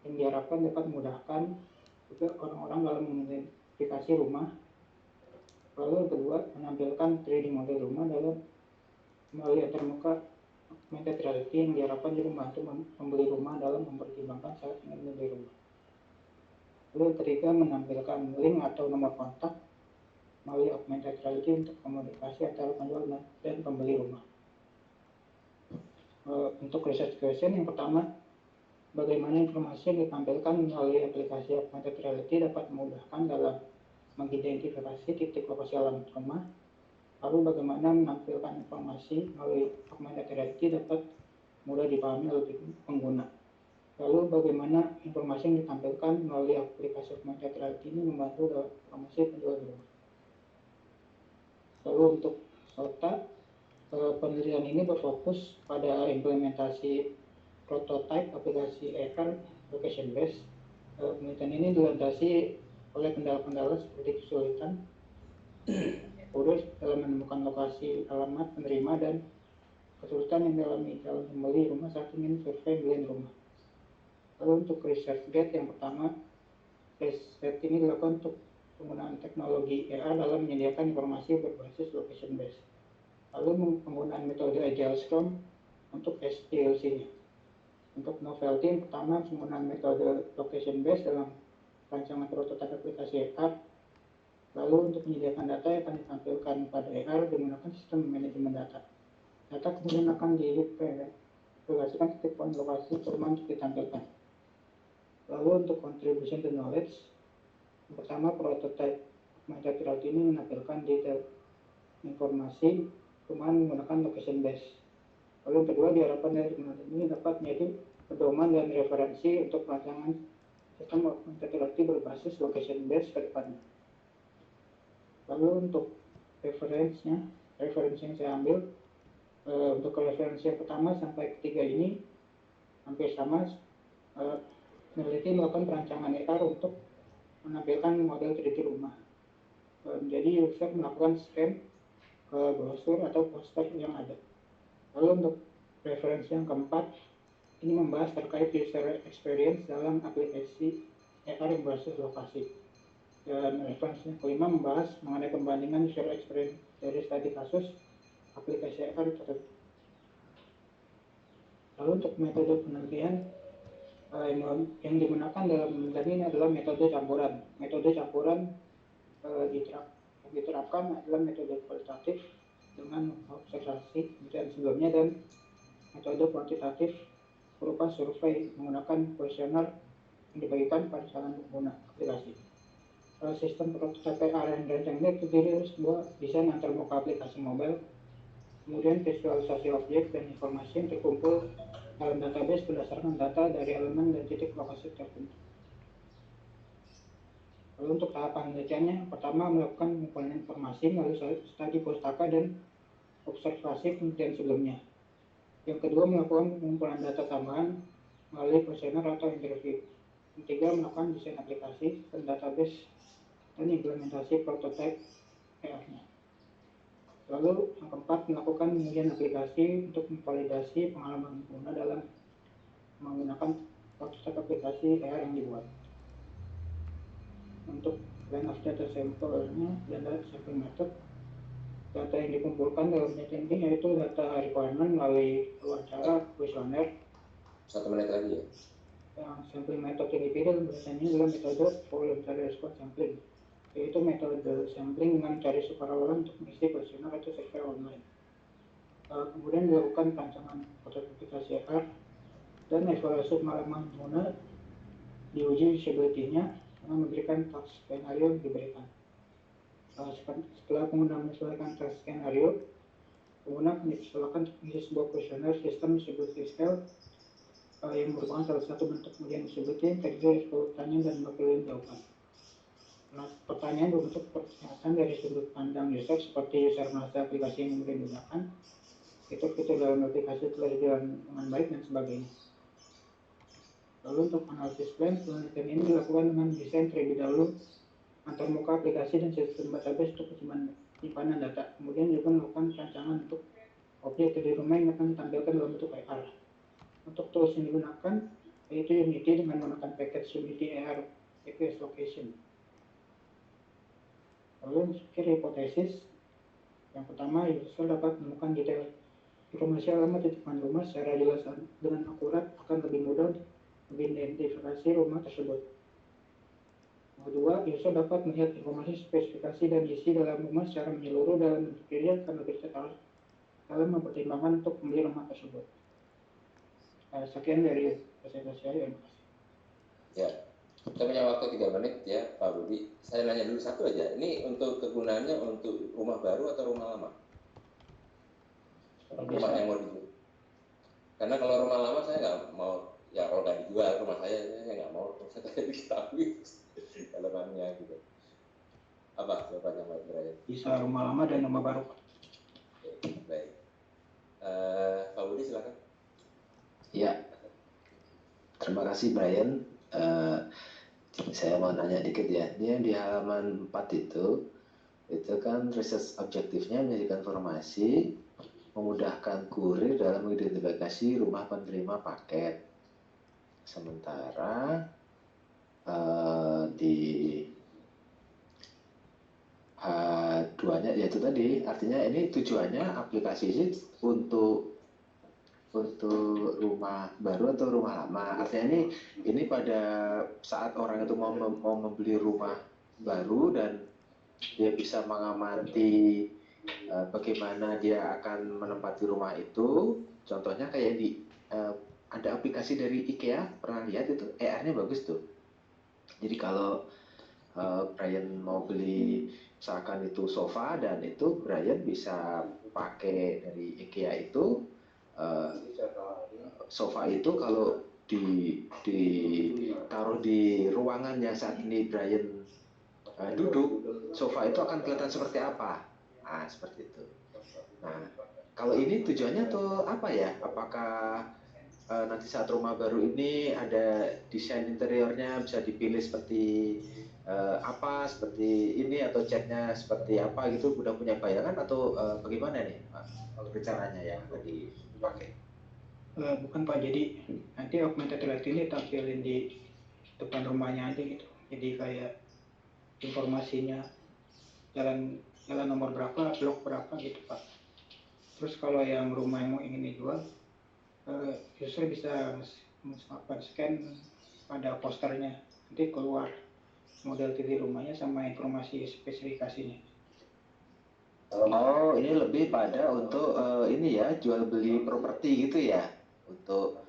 yang diharapkan dapat memudahkan juga orang-orang dalam mengidentifikasi rumah. Lalu yang kedua, menampilkan 3D model rumah dalam melalui antarmuka augmented reality yang diharapkan juga membantu pembeli rumah dalam mempertimbangkan saat ingin membeli rumah. Lalu yang ketiga, menampilkan link atau nomor kontak melalui augmented reality untuk komunikasi antara penjual dan pembeli rumah. Untuk research question yang pertama, bagaimana informasi yang ditampilkan melalui aplikasi augmented reality dapat memudahkan dalam mengidentifikasi titik lokasi alamat rumah. Lalu bagaimana menampilkan informasi melalui augmented reality dapat mudah dipahami oleh pengguna. Lalu bagaimana informasi yang ditampilkan melalui aplikasi augmented reality ini membantu dalam promosi penjual rumah. Lalu untuk peserta, penelitian ini berfokus pada implementasi prototipe aplikasi AR location based. Penelitian ini dilandasi oleh kendala-kendala seperti kesulitan urus dalam menemukan lokasi alamat penerima dan kesulitan yang dialami calon pembeli rumah saat ingin survei belian rumah. Lalu untuk research gate yang pertama, riset ini dilakukan untuk penggunaan teknologi AR dalam menyediakan informasi berbasis location based. Lalu penggunaan metode Agile Scrum untuk SDLC-nya. Untuk novelty yang pertama, penggunaan metode location based dalam rancangan prototipe aplikasi AR. Lalu untuk menyediakan data yang akan ditampilkan pada AR menggunakan sistem manajemen data. Data kemudian akan diaplikasikan titik poin lokasi rumah untuk ditampilkan. Lalu untuk contribution to knowledge, yang pertama prototipe augmented reality ini menampilkan detail informasi rumah menggunakan location based. Lalu yang kedua, diharapkan dari penelitian ini dapat menjadi pedoman dan referensi untuk perancangan sistem augmented reality berbasis location based ke depannya. Lalu untuk referensi yang saya ambil, untuk referensi yang pertama sampai ketiga ini hampir sama. Peneliti melakukan perancangan AR untuk menampilkan model 3D rumah. Jadi user melakukan scan ke brosur atau poster yang ada. Lalu untuk referensi yang keempat, ini membahas terkait user experience dalam aplikasi AR yang berbasis lokasi. Dan referensi yang kelima membahas mengenai pembandingan user experience dari studi kasus aplikasi AR tertentu. Lalu untuk metode penelitian yang digunakan dalam penelitian ini adalah metode campuran. Metode campuran diterapkan adalah metode kualitatif dengan observasi penelitian sebelumnya dan metode kuantitatif berupa survei menggunakan kuesioner yang dibagikan pada calon pengguna aplikasi. Sistem prototipe AR yang dirancang ini terdiri dari sebuah desain antarmuka aplikasi mobile, kemudian visualisasi objek dan informasi yang terkumpul dalam database berdasarkan data dari elemen dan titik lokasi tertentu. Lalu untuk tahapan penelitiannya, pertama melakukan pengumpulan informasi melalui studi pustaka dan observasi penelitian sebelumnya. Yang kedua, melakukan pengumpulan data tambahan melalui kuesioner atau interview. Yang ketiga, melakukan desain aplikasi dan database dan implementasi prototipe AR-nya. Lalu yang keempat, melakukan pengujian aplikasi untuk memvalidasi pengalaman pengguna dalam menggunakan prototipe aplikasi AR yang dibuat. Untuk line of data sampel-nya dan data sampling method, data yang dikumpulkan dalam penelitian ini yaitu data requirement melalui wawancara kuesioner, 1 menit lagi ya. Yang sampling method yang dipilih biasanya adalah metode voluntary response sampling, yaitu metode sampling dengan cari sukarelawan untuk mengisi kuesioner atau survei online. Kemudian dilakukan perancangan aplikasi R dan evaluasi pengalaman pengguna, diuji usability-nya dengan memberikan task skenario yang diberikan. Setelah pengguna menyesuaikan task skenario, pengguna akan dipersilakan untuk mengisi sebuah kuesioner sistem usability scale yang merupakan salah satu bentuk pengujian usability yang terdiri dari 10 pertanyaan dan 50 jawaban. Nah, pertanyaan berbentuk pertanyaan dari sudut pandang user seperti user merasa aplikasi yang kemudian digunakan, fitur-fitur dalam aplikasi telah berjalan dengan baik dan sebagainya. Lalu untuk analisis plan, penelitian ini dilakukan dengan desain terlebih dahulu antar muka aplikasi dan sistem database untuk penyimpanan data. Kemudian juga melakukan perancangan untuk objek 3D rumah yang akan ditampilkan dalam bentuk AR. Untuk tools yang digunakan yaitu Unity dengan menggunakan package Unity AR APS Location. Lalu untuk hipotesis, yang pertama user dapat menemukan detail informasi alamat titik rumah secara jelas dengan akurat, akan lebih mudah untuk mengidentifikasi rumah tersebut. Yang kedua, user dapat melihat informasi spesifikasi dan isi dalam rumah secara menyeluruh dalam bentuk diri akan lebih cetar dalam mempertimbangkan untuk membeli rumah tersebut. Sekian dari presentasi saya. Ya, kita punya waktu 3 menit ya Pak Budi. Saya nanya dulu satu aja, ini untuk kegunaannya untuk rumah baru atau rumah lama? Rumah yang mau dijual. Karena kalau rumah lama saya nggak mau, ya kalau nggak dijual rumah saya nggak mau, saya diketahui dalamannya gitu. Apa jawabannya Mas Brian? Bisa rumah lama dan rumah baru. Baik. Pak Budi silakan. Ya, terima kasih Brian. Saya mau nanya dikit ya. Ini yang di halaman 4 itu kan research objektifnya menjadikan informasi, memudahkan kurir dalam mengidentifikasi rumah penerima paket. Sementara di H2-nya yaitu tadi, artinya ini tujuannya aplikasi ini untuk rumah baru atau rumah lama. Artinya ini pada saat orang itu mau membeli rumah baru dan dia bisa mengamati bagaimana dia akan menempati rumah itu. Contohnya kayak ada aplikasi dari IKEA, pernah lihat itu, AR-nya bagus tuh. Jadi kalau Brian mau beli misalkan itu sofa, dan itu Brian bisa pakai dari IKEA itu. Sofa itu kalau ditaruh di ruangan yang saat ini Brian duduk, sofa itu akan kelihatan seperti apa. Nah, seperti itu. Nah, kalau ini tujuannya tuh apa ya? Apakah nanti saat rumah baru ini ada desain interiornya bisa dipilih seperti apa, seperti ini, atau catnya seperti apa gitu, udah punya bayangan atau bagaimana nih Pak, rencananya yang tadi dipakai? Bukan Pak, jadi nanti augmented reality ini tampilin di depan rumahnya aja gitu. Jadi kayak informasinya jalan nomor berapa, blok berapa gitu Pak. Terus kalau yang rumah yang mau ingin dijual, user bisa scan pada posternya, nanti keluar model 3D rumahnya sama informasi spesifikasinya. Oh, ini lebih pada untuk ini ya, jual beli properti gitu ya, untuk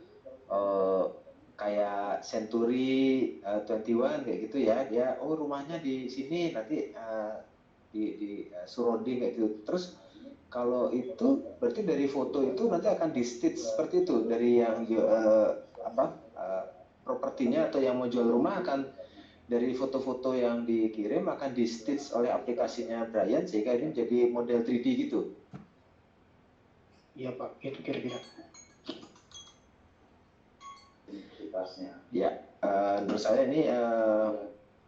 kayak Century 21 kayak gitu ya. Dia rumahnya di sini, nanti di surrounding kayak gitu. Terus kalau itu berarti dari foto itu nanti akan di stitch seperti itu, dari yang propertinya atau yang mau jual rumah akan dari foto-foto yang dikirim akan di stitch oleh aplikasinya Brian sehingga ini menjadi model 3D gitu. Iya Pak, itu kira-kira. Ya, menurut saya ini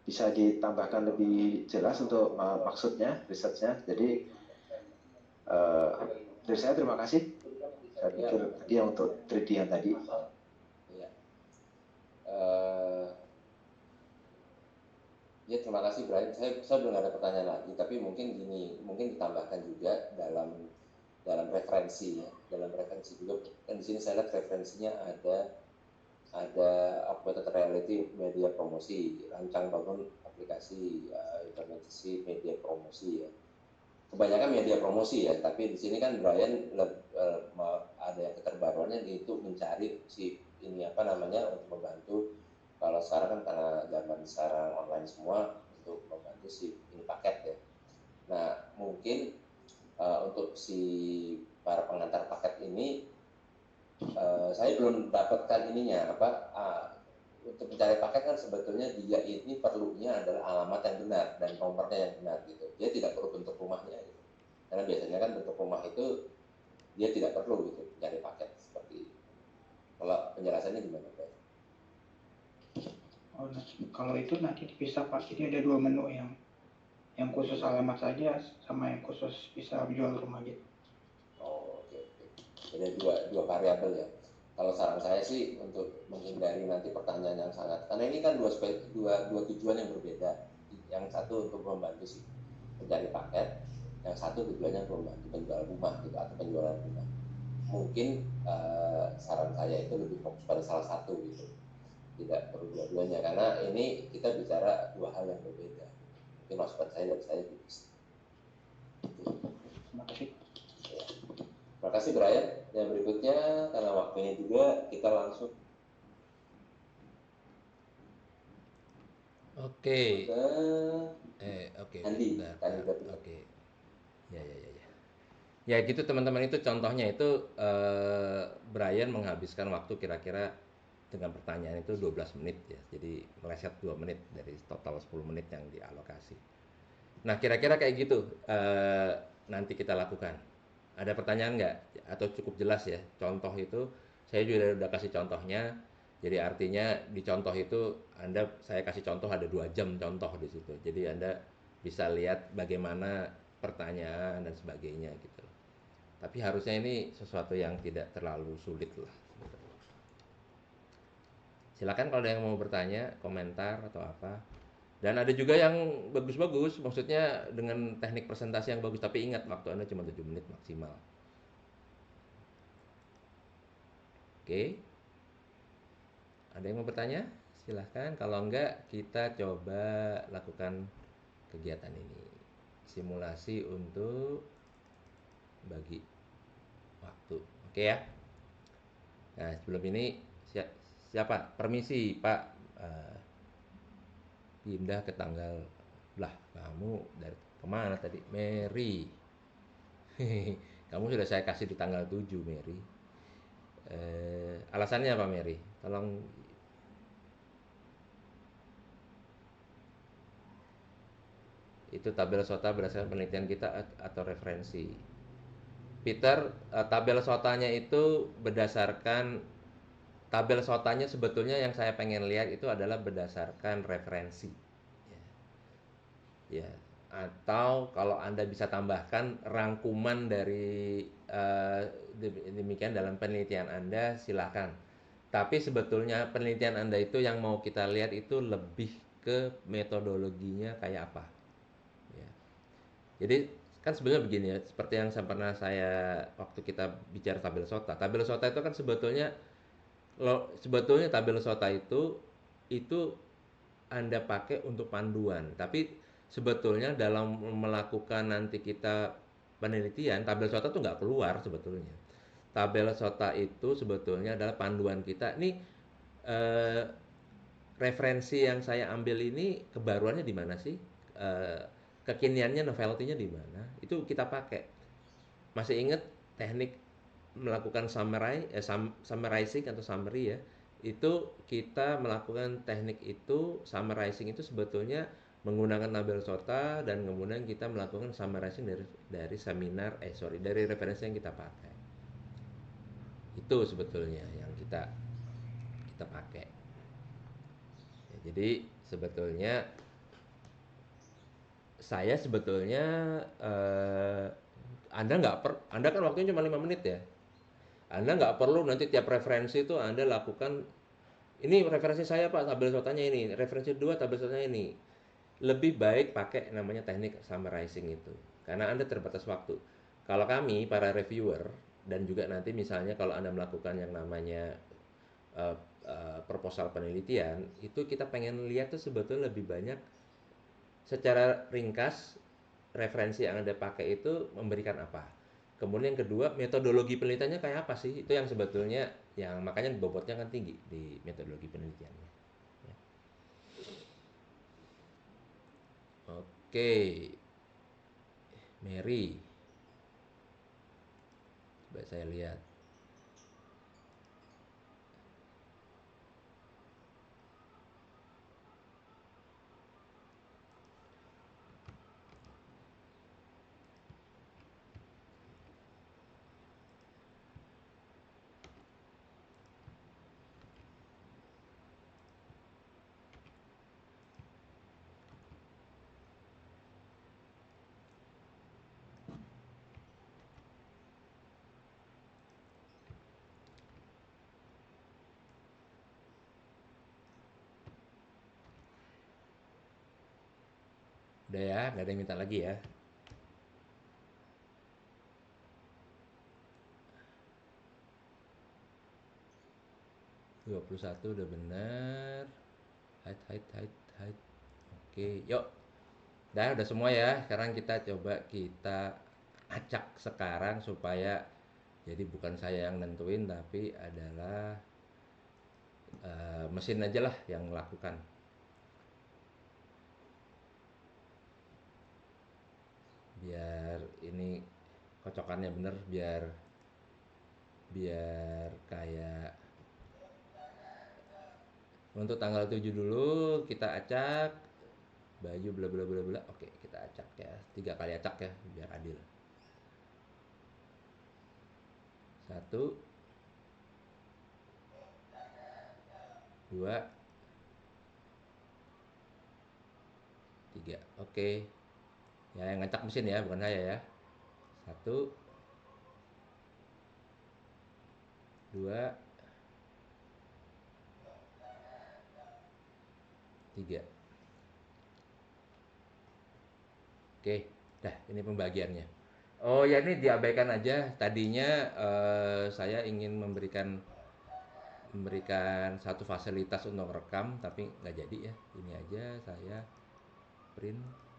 bisa ditambahkan lebih jelas untuk maksudnya, risetnya. Jadi dari saya terima kasih. Saya pikir tadi yang untuk 3D yang tadi. Ya. Ya, terima kasih Brian. Saya belum ada pertanyaan lagi, tapi mungkin gini, mungkin ditambahkan juga dalam referensi ya. Dalam referensi juga kan di sini saya lihat referensinya ada ada augmented reality media promosi, rancang bangun aplikasi implementasi media promosi ya. Kebanyakan media promosi ya, tapi di sini kan Brian ada yang keterbaruannya itu mencari si ini apa namanya untuk membantu. Kalau sekarang kan karena zaman sekarang online semua, untuk membantu si ini paket ya. Nah mungkin untuk si para pengantar paket ini saya belum dapatkan ininya apa untuk mencari paket kan sebetulnya dia ini perlunya adalah alamat yang benar dan nomornya yang benar gitu. Dia tidak perlu bentuk rumahnya gitu. Karena biasanya kan bentuk rumah itu dia tidak perlu gitu mencari paket seperti itu. Kalau penjelasannya gimana Pak? Oh, nah, kalau itu nanti dipisah Pak. Jadi ada 2 menu yang khusus alamat saja sama yang khusus bisa jual rumah gitu. Oh oke. Jadi dua variabel ya. Kalau saran saya sih untuk menghindari nanti pertanyaan yang sangat, karena ini kan dua tujuan yang berbeda. Yang satu untuk membantu si pencari paket, yang satu tujuannya untuk membantu penjual rumah gitu atau penjualan rumah. Mungkin saran saya itu lebih fokus pada salah satu gitu, tidak perlu dua-duanya karena ini kita bicara dua hal yang berbeda. Mungkin masukan saya dari saya gitu. Terima kasih. Ya. Terima kasih Brian. Yang berikutnya karena waktunya juga kita langsung. Oke. Ke Oke. Andi. Oke. Ya. Ya gitu teman-teman, itu contohnya itu Brian menghabiskan waktu kira-kira dengan pertanyaan itu 12 menit ya. Jadi meleset 2 menit dari total 10 menit yang dialokasi. Nah kira-kira kayak gitu nanti kita lakukan. Ada pertanyaan nggak? Atau cukup jelas ya? Contoh itu saya juga udah kasih contohnya. Jadi artinya di contoh itu saya kasih contoh ada 2 jam contoh di situ. Jadi Anda bisa lihat bagaimana pertanyaan dan sebagainya gitu. Tapi harusnya ini sesuatu yang tidak terlalu sulit lah. Silakan kalau ada yang mau bertanya, komentar atau apa. Dan ada juga yang bagus-bagus, maksudnya dengan teknik presentasi yang bagus, tapi ingat waktu Anda cuma 7 menit maksimal. Oke. Ada yang mau bertanya? Silahkan, kalau enggak kita coba lakukan kegiatan ini. Simulasi untuk bagi waktu. Oke ya. Nah, sebelum ini siapa? Permisi, Pak. Pindah ke tanggal lah. Kamu dari kemana tadi? Mary. Kamu sudah saya kasih di tanggal 7, Mary. Alasannya apa, Mary? Tolong. Itu tabel SOTA berdasarkan penelitian kita atau referensi? Peter, tabel SOTA-nya itu berdasarkan tabel SOTA-nya sebetulnya yang saya pengen lihat itu adalah berdasarkan referensi. Ya. Atau kalau Anda bisa tambahkan rangkuman dari demikian dalam penelitian Anda, silakan. Tapi sebetulnya penelitian Anda itu yang mau kita lihat itu lebih ke metodologinya kayak apa. Ya. Jadi kan sebenarnya begini ya, seperti yang pernah saya waktu kita bicara tabel SOTA. Tabel SOTA itu kan sebetulnya tabel SOTA itu Anda pakai untuk panduan, tapi sebetulnya dalam melakukan nanti kita penelitian, tabel SOTA itu nggak keluar sebetulnya. Tabel SOTA itu sebetulnya adalah panduan kita. Ini referensi yang saya ambil ini kebaruannya di mana sih? Kekiniannya, novelty-nya di mana? Itu kita pakai. Masih ingat teknik melakukan summarizing atau summary ya? Itu kita melakukan teknik itu, summarizing itu sebetulnya menggunakan tabel SOTA dan kemudian kita melakukan summarizing dari dari referensi yang kita pakai. Itu sebetulnya yang kita pakai. Ya, jadi sebetulnya saya Anda kan waktunya cuma 5 menit ya. Anda nggak perlu nanti tiap referensi itu Anda lakukan, ini referensi saya Pak, tabel SOTA-nya ini, referensi 2 tabel SOTA-nya ini. Lebih baik pakai namanya teknik summarizing itu, karena Anda terbatas waktu. Kalau kami, para reviewer, dan juga nanti misalnya kalau Anda melakukan yang namanya proposal penelitian, itu kita pengen lihat tuh sebetulnya lebih banyak secara ringkas referensi yang Anda pakai itu memberikan apa. Kemudian yang kedua, metodologi penelitiannya kayak apa sih? Itu yang sebetulnya yang makanya bobotnya kan tinggi di metodologi penelitiannya. Ya. Oke, Mary. Coba saya lihat. Udah ya, nggak ada yang minta lagi ya. Dua 21 udah benar. Height. Oke, yuk. Udah semua ya. Sekarang kita coba kita acak sekarang supaya jadi bukan saya yang nentuin tapi adalah mesin aja lah yang melakukan. Biar ini kocokannya bener, biar kayak untuk tanggal 7 dulu kita acak baju bla bla bla bla. Oke, kita acak ya. 3 kali acak ya biar adil. 1 2 3. Oke. Ya, yang ngacak mesin ya, bukan saya ya. 1 2 3. Oke, dah ini pembagiannya. Oh ya, ini diabaikan aja. Tadinya saya ingin memberikan satu fasilitas untuk rekam, tapi nggak jadi ya. Ini aja saya print.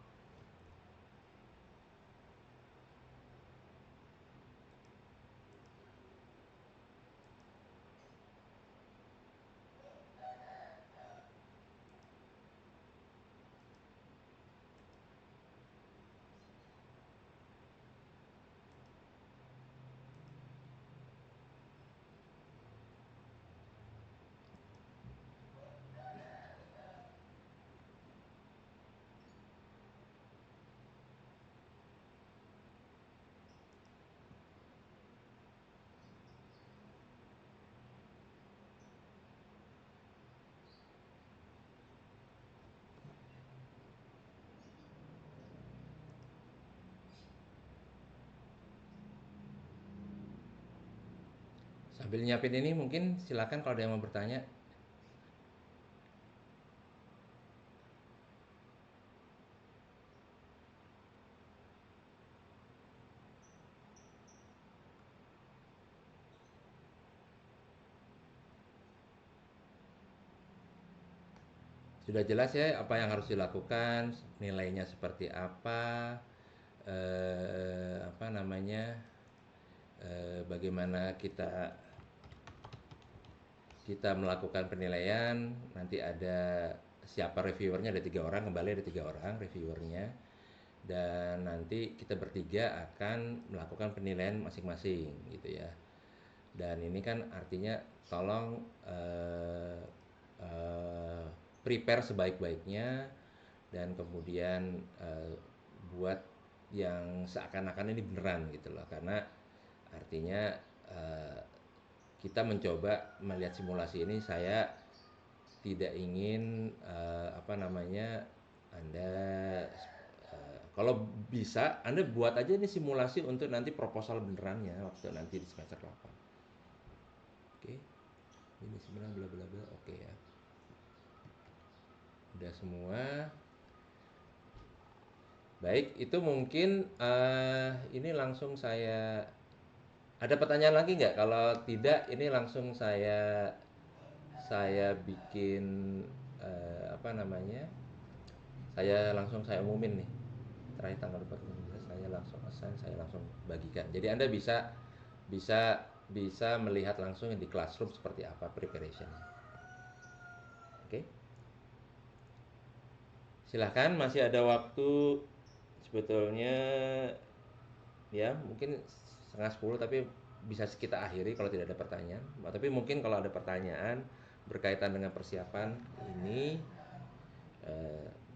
Sambil nyiapin ini mungkin silakan kalau ada yang mau bertanya. Sudah jelas ya apa yang harus dilakukan, nilainya seperti apa, apa namanya, bagaimana kita melakukan penilaian. Nanti ada siapa reviewernya, ada 3 orang, kembali ada 3 orang reviewernya, dan nanti kita bertiga akan melakukan penilaian masing-masing gitu ya. Dan ini kan artinya tolong prepare sebaik-baiknya, dan kemudian buat yang seakan-akan ini beneran gitu loh, karena artinya kita mencoba melihat simulasi ini. Saya tidak ingin apa namanya, Anda kalau bisa Anda buat aja ini simulasi untuk nanti proposal benerannya waktu nanti di semester 8. Oke. Ini sebenarnya bla bla bla. Oke ya. Udah semua. Baik, itu mungkin ini langsung saya. Ada pertanyaan lagi nggak? Kalau tidak, ini langsung saya saya bikin apa namanya? Saya umumin nih. Terakhir tanggal 14 saya langsung assign, saya langsung bagikan. Jadi Anda bisa bisa bisa melihat langsung di Classroom seperti apa preparationnya. Oke. Silahkan, masih ada waktu sebetulnya ya mungkin 9:30, tapi bisa kita akhiri kalau tidak ada pertanyaan. Tapi mungkin kalau ada pertanyaan berkaitan dengan persiapan ini,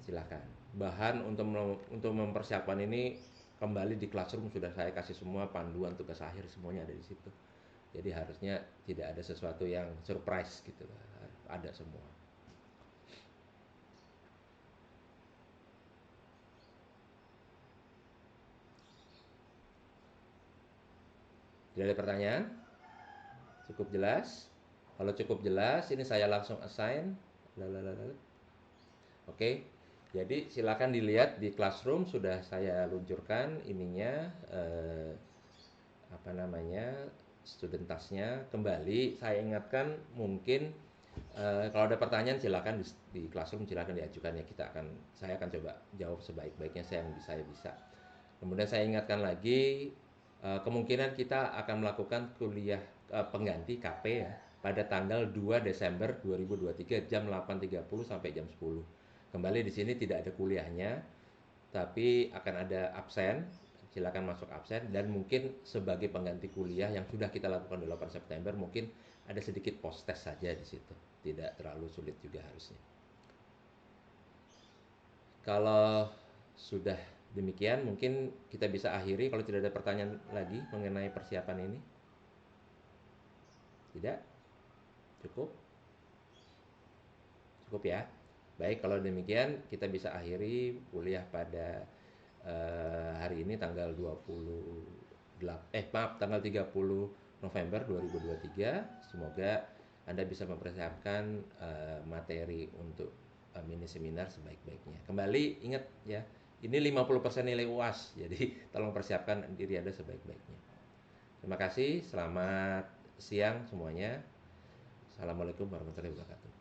silahkan. Bahan untuk mempersiapkan ini kembali di Classroom sudah saya kasih semua, panduan tugas akhir semuanya ada di situ. Jadi harusnya tidak ada sesuatu yang surprise gitu, ada semua. Tidak ada pertanyaan? Cukup jelas? Kalau cukup jelas, ini saya langsung assign. Oke, jadi silakan dilihat di Classroom sudah saya luncurkan ininya, apa namanya, student task-nya. Kembali saya ingatkan, mungkin kalau ada pertanyaan silakan di Classroom silakan diajukan ya. Saya akan coba jawab sebaik-baiknya saya bisa. Kemudian saya ingatkan lagi, kemungkinan kita akan melakukan kuliah pengganti KP ya pada tanggal 2 Desember 2023 jam 8.30 sampai jam 10. Kembali di sini tidak ada kuliahnya, tapi akan ada absen. Silakan masuk absen, dan mungkin sebagai pengganti kuliah yang sudah kita lakukan di 8 September mungkin ada sedikit post test saja di situ. Tidak terlalu sulit juga harusnya. Kalau sudah demikian, mungkin kita bisa akhiri kalau tidak ada pertanyaan lagi mengenai persiapan ini. Tidak? Cukup? Cukup ya? Baik, kalau demikian kita bisa akhiri kuliah pada hari ini tanggal 30 November 2023. Semoga Anda bisa mempersiapkan materi untuk mini seminar sebaik-baiknya. Kembali ingat ya, ini 50% nilai UAS, jadi tolong persiapkan diri Anda sebaik-baiknya. Terima kasih, selamat siang semuanya. Assalamualaikum warahmatullahi wabarakatuh.